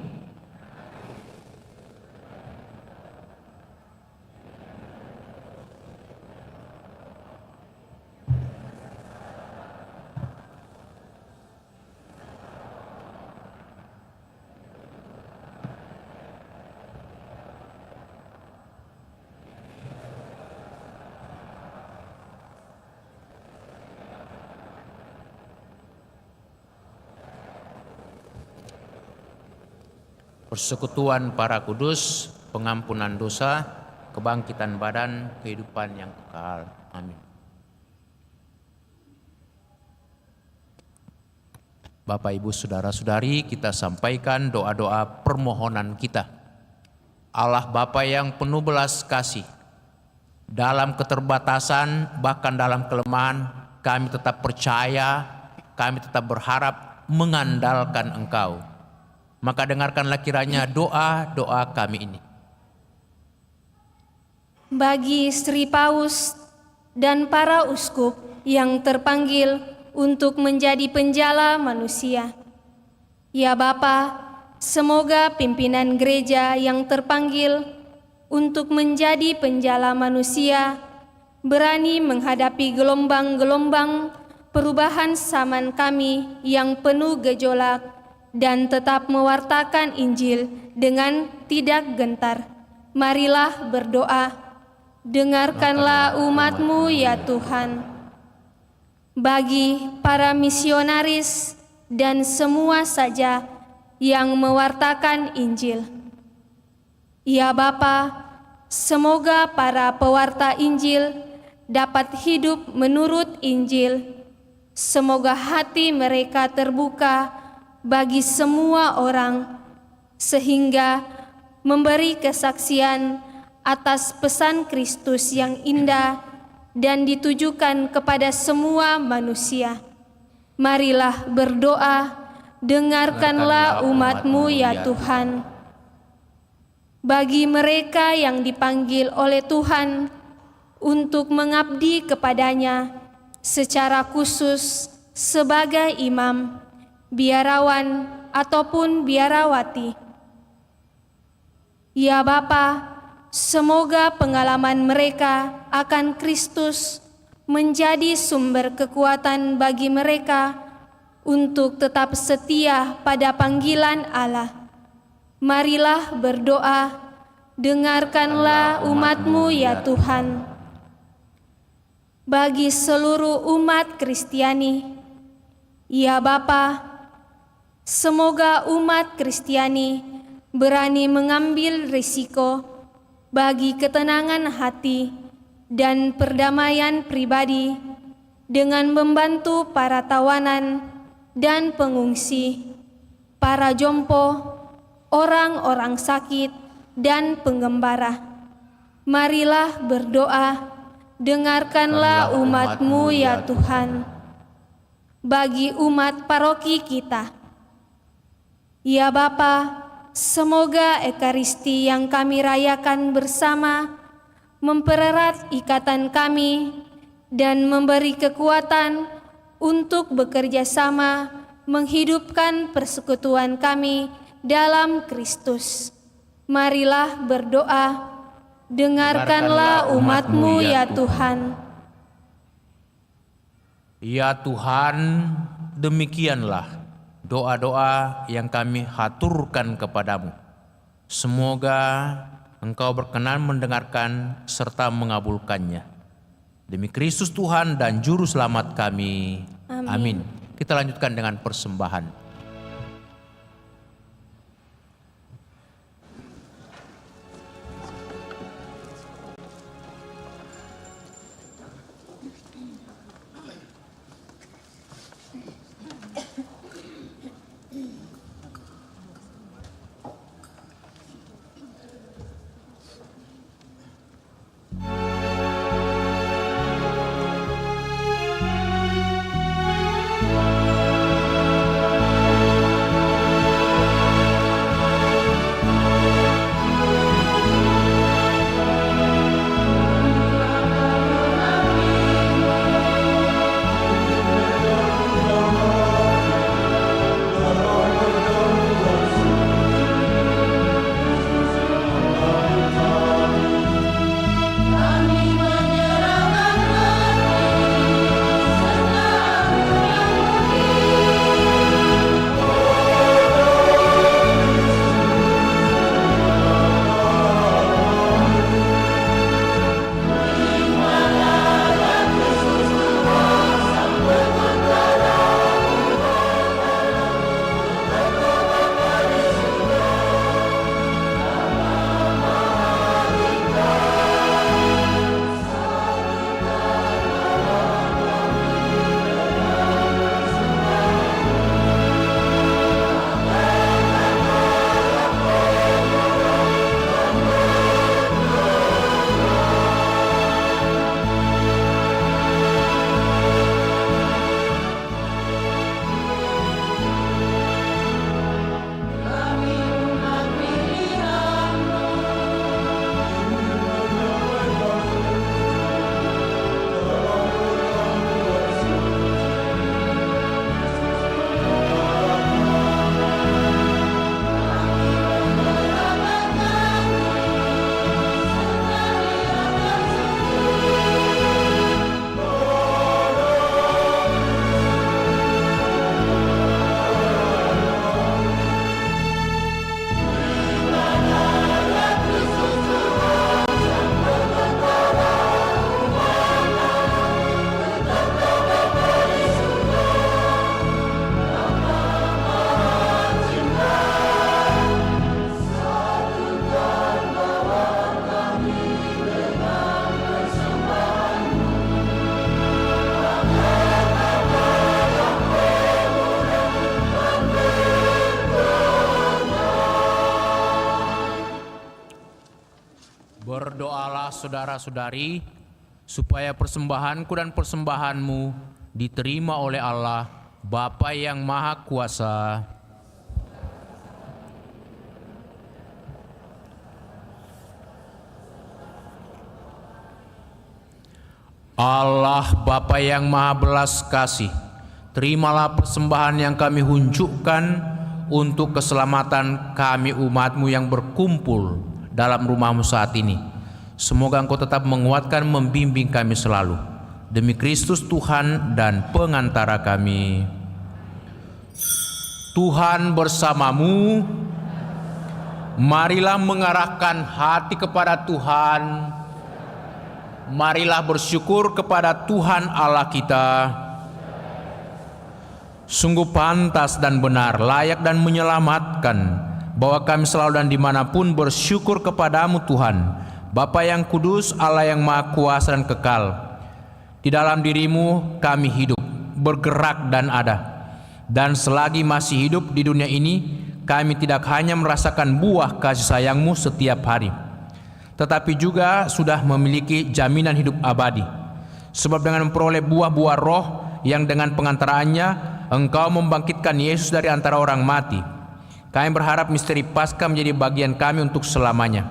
persekutuan para kudus, pengampunan dosa, kebangkitan badan, kehidupan yang kekal. Amin. Bapak, Ibu, Saudara-saudari, kita sampaikan doa-doa permohonan kita. Allah Bapa yang penuh belas kasih, dalam keterbatasan, bahkan dalam kelemahan, kami tetap percaya, kami tetap berharap, mengandalkan Engkau. Maka dengarkanlah kiranya doa-doa kami ini. Bagi Sri Paus dan para uskup yang terpanggil untuk menjadi penjala manusia. Ya Bapa, semoga pimpinan gereja yang terpanggil untuk menjadi penjala manusia berani menghadapi gelombang-gelombang perubahan zaman kami yang penuh gejolak dan tetap mewartakan Injil dengan tidak gentar. Marilah berdoa. Dengarkanlah umat-Mu ya Tuhan. Bagi para misionaris dan semua saja yang mewartakan Injil. Ya Bapa, semoga para pewarta Injil dapat hidup menurut Injil. Semoga hati mereka terbuka bagi semua orang, sehingga memberi kesaksian atas pesan Kristus yang indah dan ditujukan kepada semua manusia. Marilah berdoa, dengarkanlah umat-Mu ya Tuhan. Bagi mereka yang dipanggil oleh Tuhan untuk mengabdi kepadanya secara khusus sebagai imam, biarawan, ataupun biarawati. Ya Bapa, semoga pengalaman mereka akan Kristus menjadi sumber kekuatan bagi mereka untuk tetap setia pada panggilan Allah. Marilah berdoa, dengarkanlah umat-Mu ya Tuhan. Bagi seluruh umat Kristiani, ya Bapa, semoga umat Kristiani berani mengambil risiko bagi ketenangan hati dan perdamaian pribadi dengan membantu para tawanan dan pengungsi, para jompo, orang-orang sakit, dan penggembara. Marilah berdoa, dengarkanlah umat-Mu ya Tuhan. Bagi umat paroki kita, ya Bapa, semoga Ekaristi yang kami rayakan bersama mempererat ikatan kami dan memberi kekuatan untuk bekerja sama menghidupkan persekutuan kami dalam Kristus. Marilah berdoa, dengarkanlah umat-Mu ya Tuhan. Ya Tuhan, demikianlah doa-doa yang kami haturkan kepadamu. Semoga Engkau berkenan mendengarkan serta mengabulkannya. Demi Kristus Tuhan dan Juru Selamat kami. Amin. Kita lanjutkan dengan persembahan. Berdoalah saudara-saudari, supaya persembahanku dan persembahanmu diterima oleh Allah, Bapa yang Maha Kuasa. Allah Bapa yang Maha Belas Kasih, terimalah persembahan yang kami hunjukkan untuk keselamatan kami umat-Mu yang berkumpul dalam rumah-Mu saat ini. Semoga Engkau tetap menguatkan, membimbing kami selalu. Demi Kristus Tuhan dan pengantara kami. Tuhan bersamamu. Marilah mengarahkan hati kepada Tuhan. Marilah bersyukur kepada Tuhan Allah kita. Sungguh pantas dan benar, layak dan menyelamatkan, bahwa kami selalu dan dimanapun bersyukur kepadamu Tuhan, Bapa yang kudus, Allah yang maha kuasa dan kekal. Di dalam dirimu kami hidup, bergerak dan ada. Dan selagi masih hidup di dunia ini, kami tidak hanya merasakan buah kasih sayang-Mu setiap hari, tetapi juga sudah memiliki jaminan hidup abadi. Sebab dengan memperoleh buah-buah roh yang dengan pengantaraannya Engkau membangkitkan Yesus dari antara orang mati, kami berharap misteri Paskah menjadi bagian kami untuk selamanya.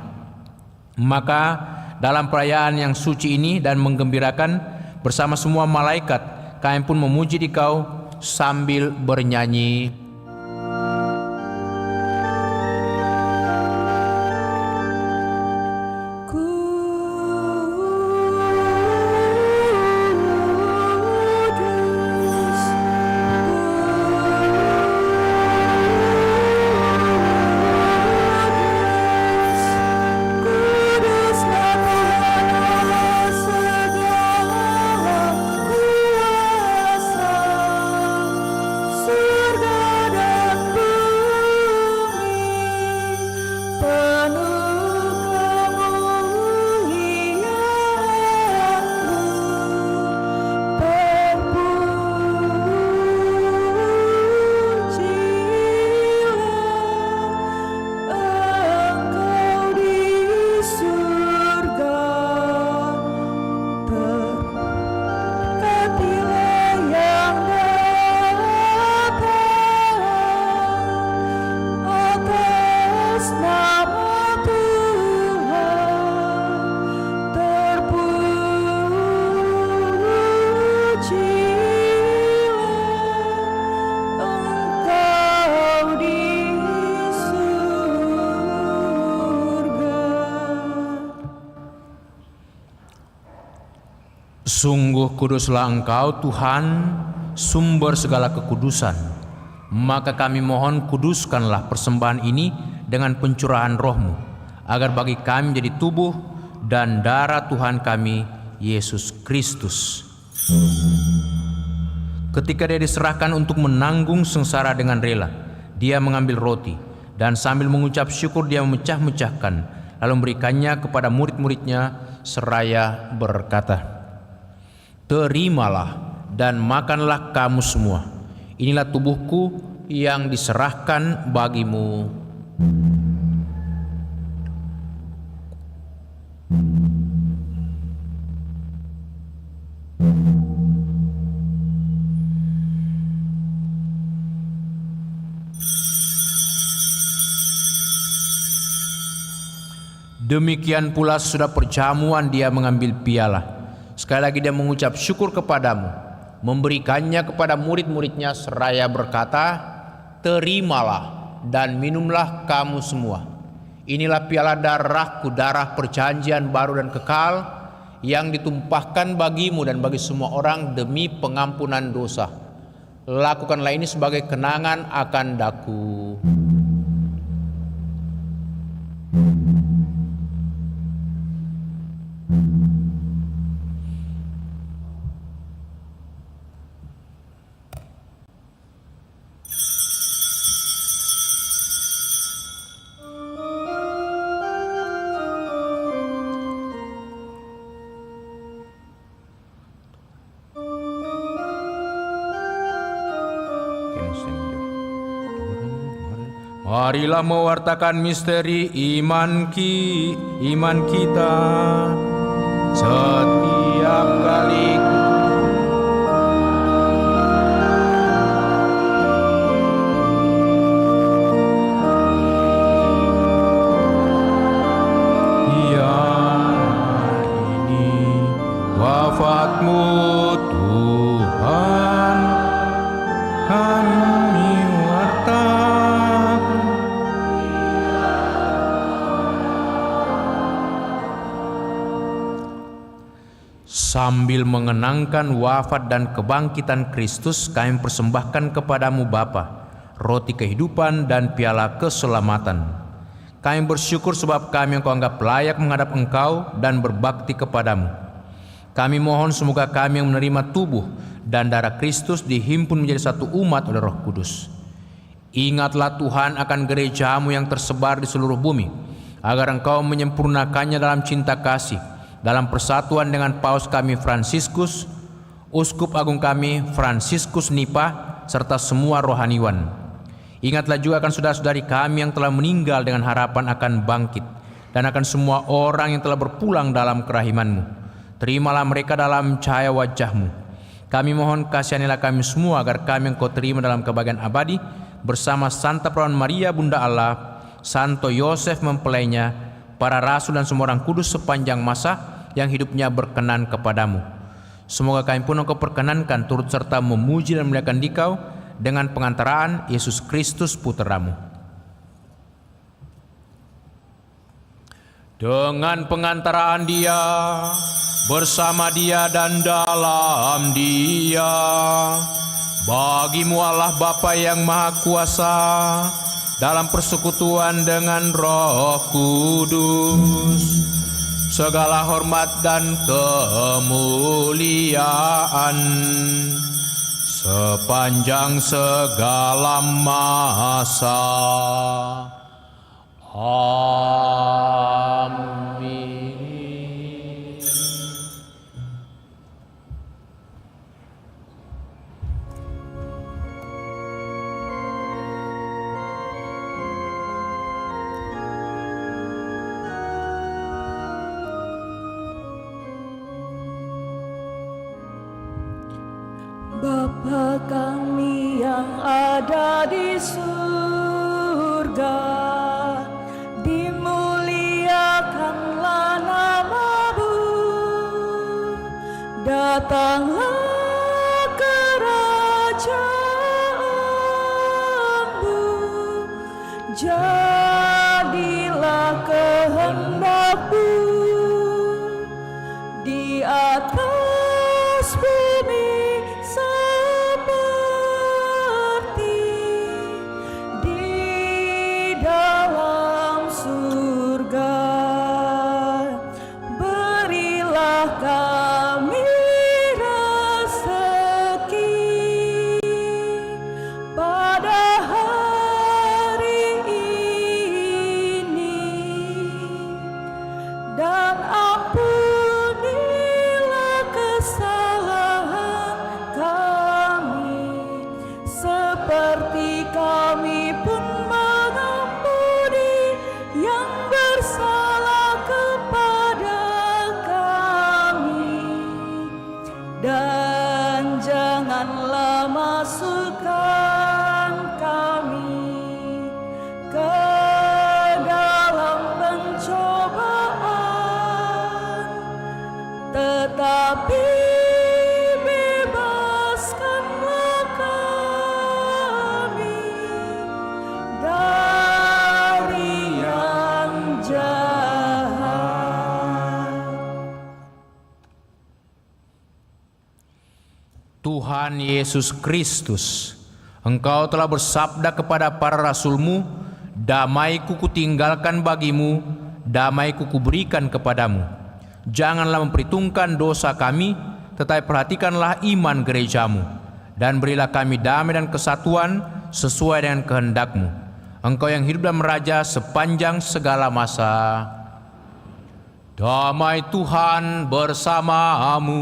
Maka dalam perayaan yang suci ini dan menggembirakan bersama semua malaikat, kami pun memuji Dikau sambil bernyanyi. Sungguh kuduslah Engkau Tuhan, sumber segala kekudusan. Maka kami mohon, kuduskanlah persembahan ini dengan pencurahan roh-Mu, agar bagi kami menjadi tubuh dan darah Tuhan kami, Yesus Kristus. Ketika Dia diserahkan untuk menanggung sengsara dengan rela, Dia mengambil roti, dan sambil mengucap syukur Dia memecah-mecahkan, lalu memberikannya kepada murid-muridnya seraya berkata, "Terimalah dan makanlah kamu semua. Inilah tubuhku yang diserahkan bagimu." Demikian pula sesudah perjamuan Dia mengambil piala. Sekali lagi Dia mengucap syukur kepadamu, memberikannya kepada murid-muridnya seraya berkata, "Terimalah dan minumlah kamu semua. Inilah piala darahku, darah perjanjian baru dan kekal, yang ditumpahkan bagimu dan bagi semua orang demi pengampunan dosa. Lakukanlah ini sebagai kenangan akan daku." Marilah mewartakan misteri iman kita setiap kali ini wafat Sambil mengenangkan wafat dan kebangkitan Kristus, kami persembahkan kepadamu Bapa, roti kehidupan dan piala keselamatan. Kami bersyukur sebab kami Engkau anggap layak menghadap Engkau dan berbakti kepadamu. Kami mohon semoga kami yang menerima tubuh dan darah Kristus dihimpun menjadi satu umat oleh Roh Kudus. Ingatlah Tuhan akan gerejamu yang tersebar di seluruh bumi, agar Engkau menyempurnakannya dalam cinta kasih, dalam persatuan dengan Paus kami Fransiskus, Uskup Agung kami Fransiskus Nipa, serta semua rohaniwan. Ingatlah juga akan saudara-saudari kami yang telah meninggal dengan harapan akan bangkit, dan akan semua orang yang telah berpulang dalam kerahiman-Mu. Terimalah mereka dalam cahaya wajah-Mu. Kami mohon kasihanilah kami semua agar kami Engkau terima dalam kebahagiaan abadi bersama Santa Perawan Maria Bunda Allah, Santo Yosef mempelainya, para rasul dan semua orang kudus sepanjang masa yang hidupnya berkenan kepadamu. Semoga kami pun Engkau perkenankan turut serta memuji dan memuliakan Dikau dengan pengantaraan Yesus Kristus Putramu. Dengan pengantaraan Dia, bersama Dia dan dalam Dia, bagimu Allah Bapa yang Maha Kuasa, dalam persekutuan dengan Roh Kudus, segala hormat dan kemuliaan sepanjang segala masa. Amin. Bapa kami yang ada di surga, dimuliakanlah nama-Mu, datanglah kerajaan-Mu, jadilah kehendak-Mu di atas bumi seperti di dalam surga. Berilah kami rezeki pada hari ini, dan ampunilah kesalahan kami, seperti kami pun mengampuni yang bersalah kepada kami. Dan janganlah masukkan kami ke dalam pencobaan, tetapi bebaskanlah kami dari yang jahat. Tuhan Yesus Kristus, Engkau telah bersabda kepada para rasul-Mu, damai-Ku kutinggalkan bagimu, damai-Ku kuberikan kepadamu. Janganlah memperhitungkan dosa kami, tetapi perhatikanlah iman gereja-Mu, dan berilah kami damai dan kesatuan sesuai dengan kehendak-Mu. Engkau yang hidup dan meraja sepanjang segala masa. Damai Tuhan bersamamu.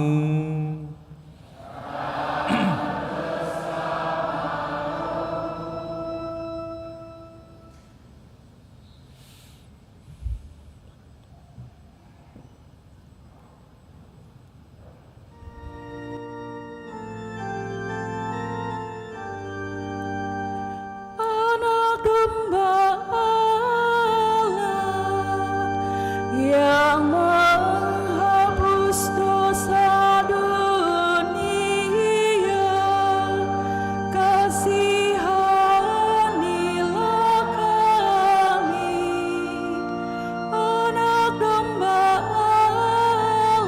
Anak domba Allah yang menghapus dosa dunia, kasihanilah kami. Anak domba Allah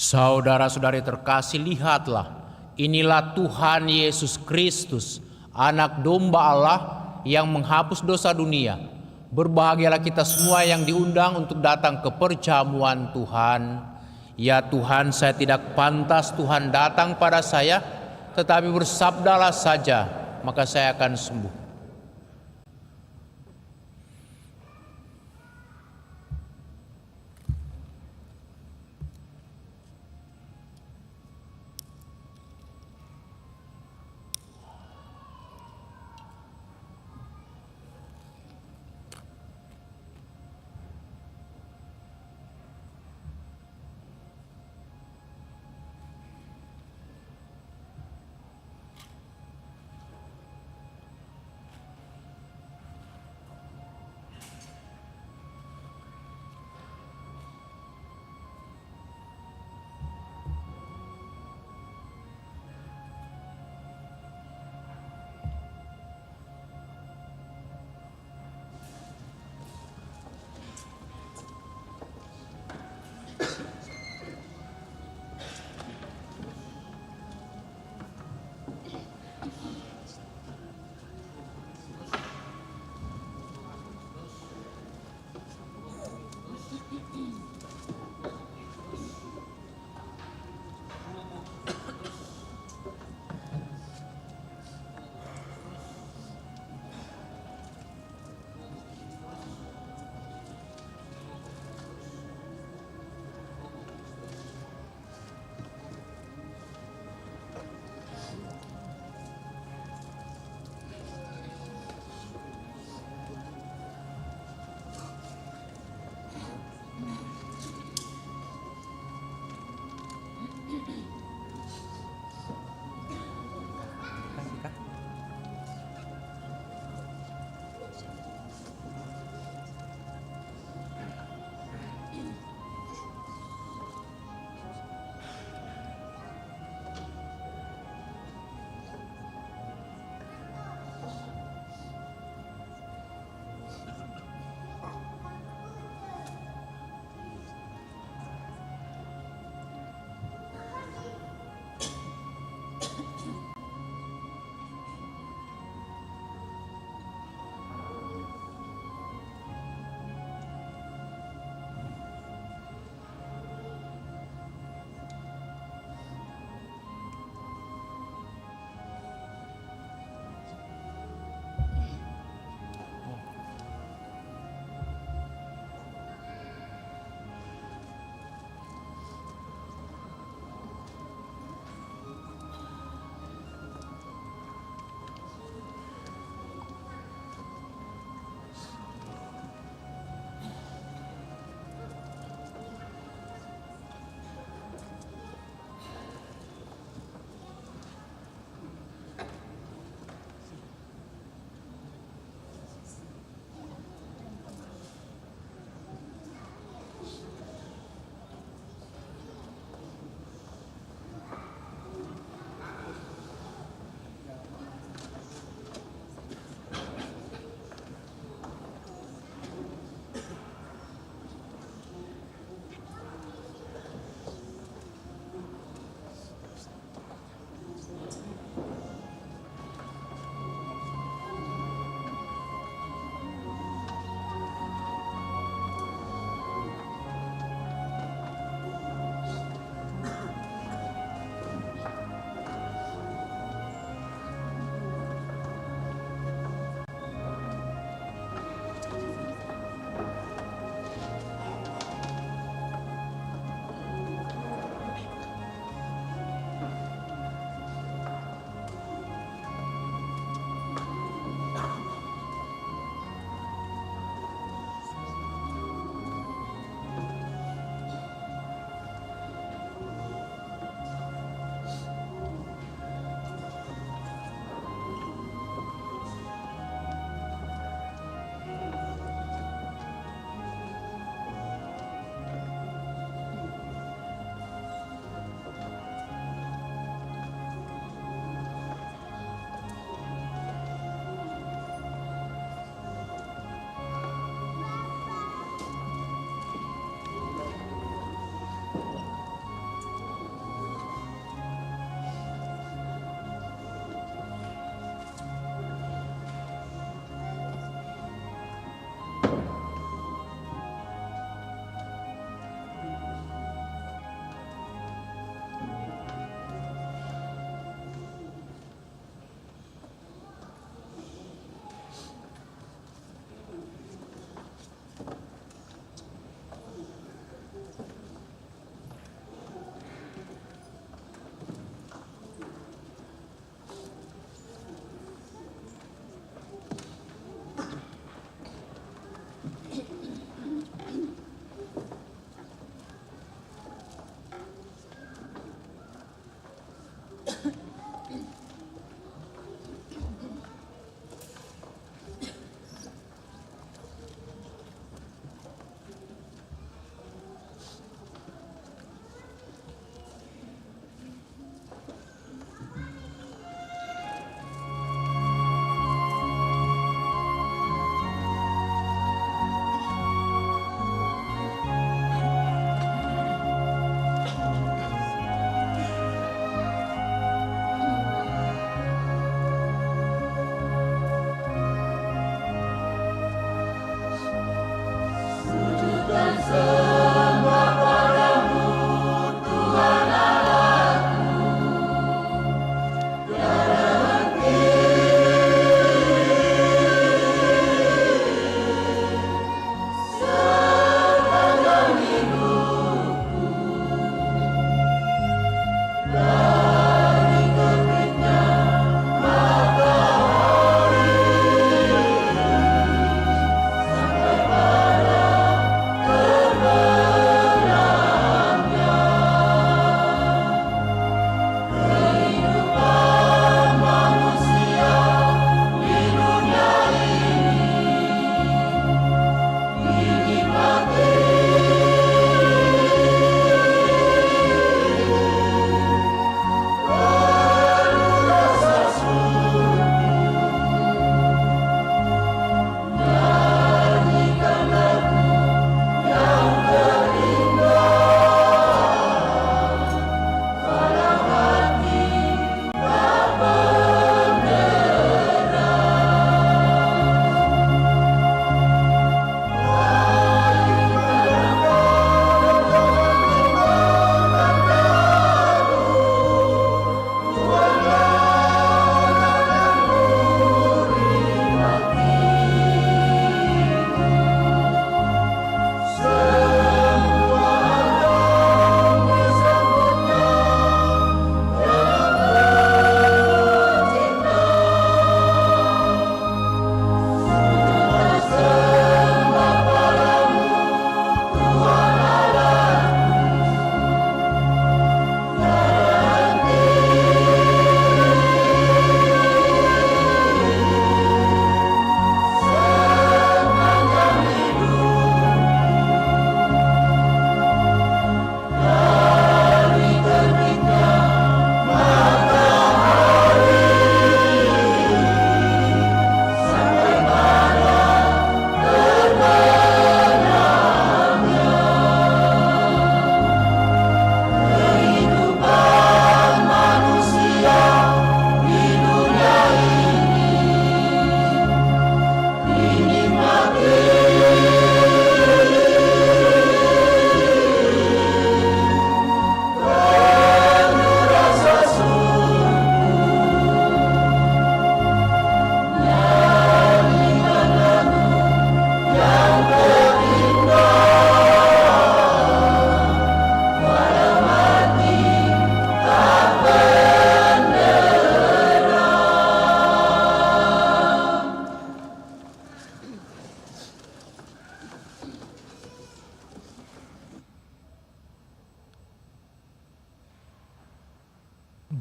Saudara-saudari terkasih, lihatlah, inilah Tuhan Yesus Kristus, Anak Domba Allah yang menghapus dosa dunia. Berbahagialah kita semua yang diundang untuk datang ke perjamuan Tuhan. Ya Tuhan, saya tidak pantas Tuhan datang pada saya, tetapi bersabdalah saja, maka saya akan sembuh.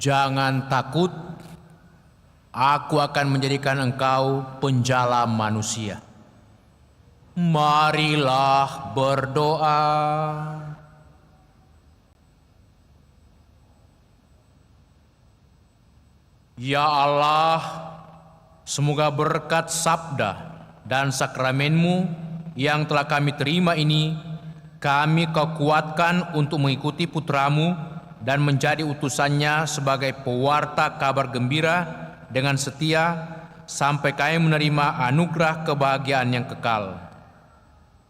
Jangan takut, aku akan menjadikan engkau penjala manusia. Marilah berdoa. Ya Allah, semoga berkat sabda dan sakramenmu yang telah kami terima ini, kami Kau kuatkan untuk mengikuti putramu dan menjadi utusannya sebagai pewarta kabar gembira dengan setia sampai kami menerima anugerah kebahagiaan yang kekal.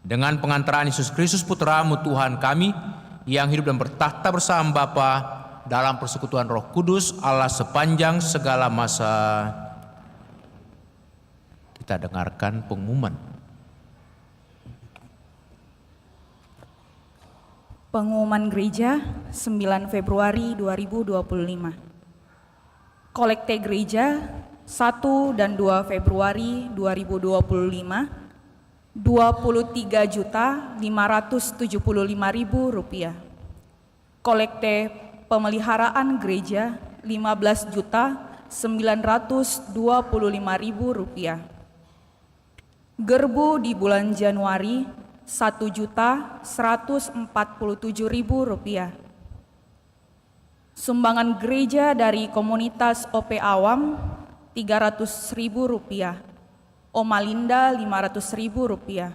Dengan pengantaran Yesus Kristus putramu Tuhan kami yang hidup dan bertahta bersama Bapa dalam persekutuan Roh Kudus Allah sepanjang segala masa. Kita dengarkan pengumuman. Pengumuman gereja 9 Februari 2025. Kolekte gereja 1 dan 2 Februari 2025 Rp23.575.000. Kolekte pemeliharaan gereja Rp15.925.000. Gerbu di bulan Januari Rp1.147.000. Sumbangan gereja dari komunitas OP Awam Rp300.000. Omalinda Rp500.000.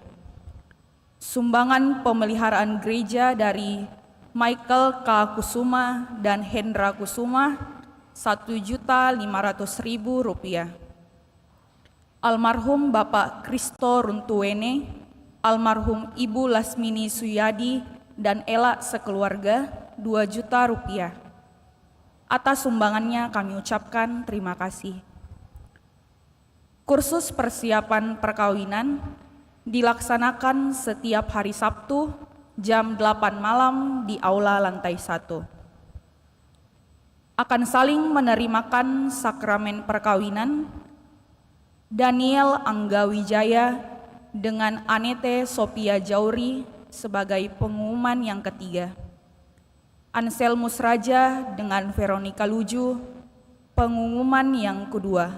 Sumbangan pemeliharaan gereja dari Michael K. Kusuma dan Hendra Kusuma Rp1.500.000. Almarhum Bapak Kristo Runtuwene, almarhum Ibu Lasmini Suyadi dan Ela sekeluarga Rp2 juta. Atas sumbangannya kami ucapkan terima kasih. Kursus persiapan perkawinan dilaksanakan setiap hari Sabtu jam 8 malam di Aula lantai 1. Akan saling menerimakan sakramen perkawinan Daniel Angga Wijaya dengan Anete Sophia Jauri sebagai pengumuman yang ketiga. Anselmus Raja dengan Veronica Luju, pengumuman yang kedua.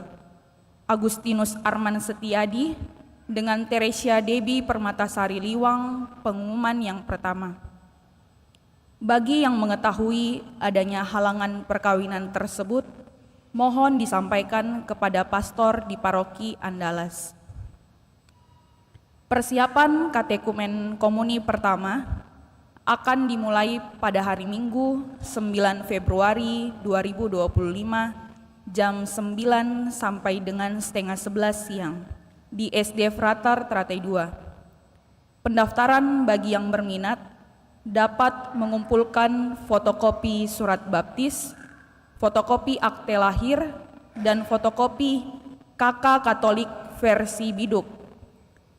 Agustinus Arman Setiadi dengan Teresia Debi Permatasari Liwang, pengumuman yang pertama. Bagi yang mengetahui adanya halangan perkawinan tersebut, mohon disampaikan kepada pastor di paroki Andalas. Persiapan katekumen komuni pertama akan dimulai pada hari Minggu 9 Februari 2025 jam 9 sampai dengan setengah 11 siang di SD Frater Teratai 2. Pendaftaran bagi yang berminat dapat mengumpulkan fotokopi surat baptis, fotokopi akte lahir, dan fotokopi KK Katolik versi biduk.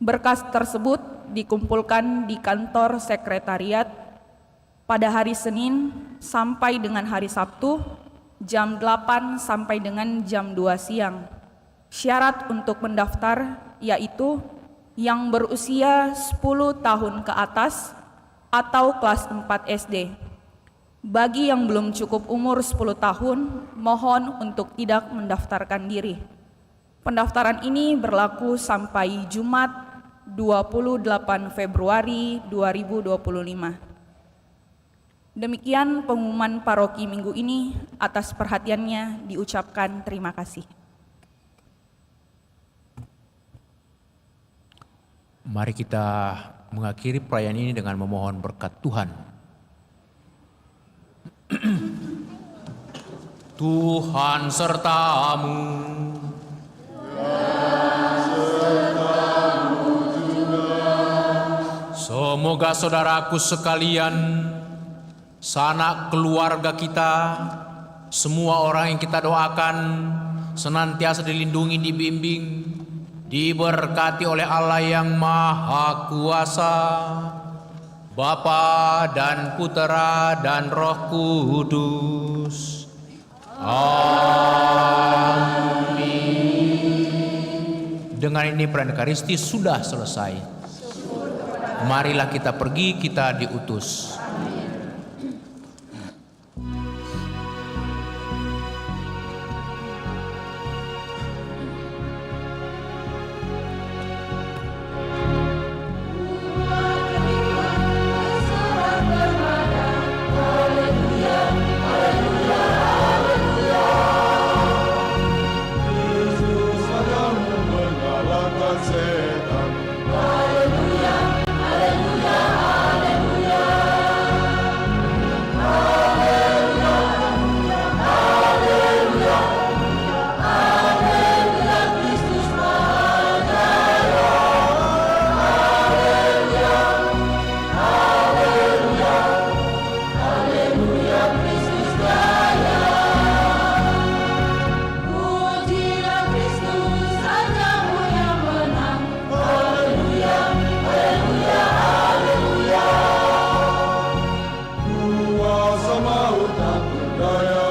Berkas tersebut dikumpulkan di kantor sekretariat pada hari Senin sampai dengan hari Sabtu jam 8 sampai dengan jam 2 siang. Syarat untuk mendaftar yaitu yang berusia 10 tahun ke atas atau kelas 4 SD. Bagi yang belum cukup umur 10 tahun, mohon untuk tidak mendaftarkan diri. Pendaftaran ini berlaku sampai Jumat 28 Februari 2025. Demikian pengumuman paroki minggu ini. Atas perhatiannya diucapkan terima kasih. Mari kita mengakhiri perayaan ini dengan memohon berkat Tuhan. Tuhan sertamu. Semoga saudaraku sekalian, sanak keluarga kita, semua orang yang kita doakan senantiasa dilindungi, dibimbing, diberkati oleh Allah yang Maha Kuasa, Bapa dan Putera dan Roh Kudus. Amin. Dengan ini perayaan Ekaristi sudah selesai. Marilah kita pergi, kita diutus. Kuasa maut tak berdaya.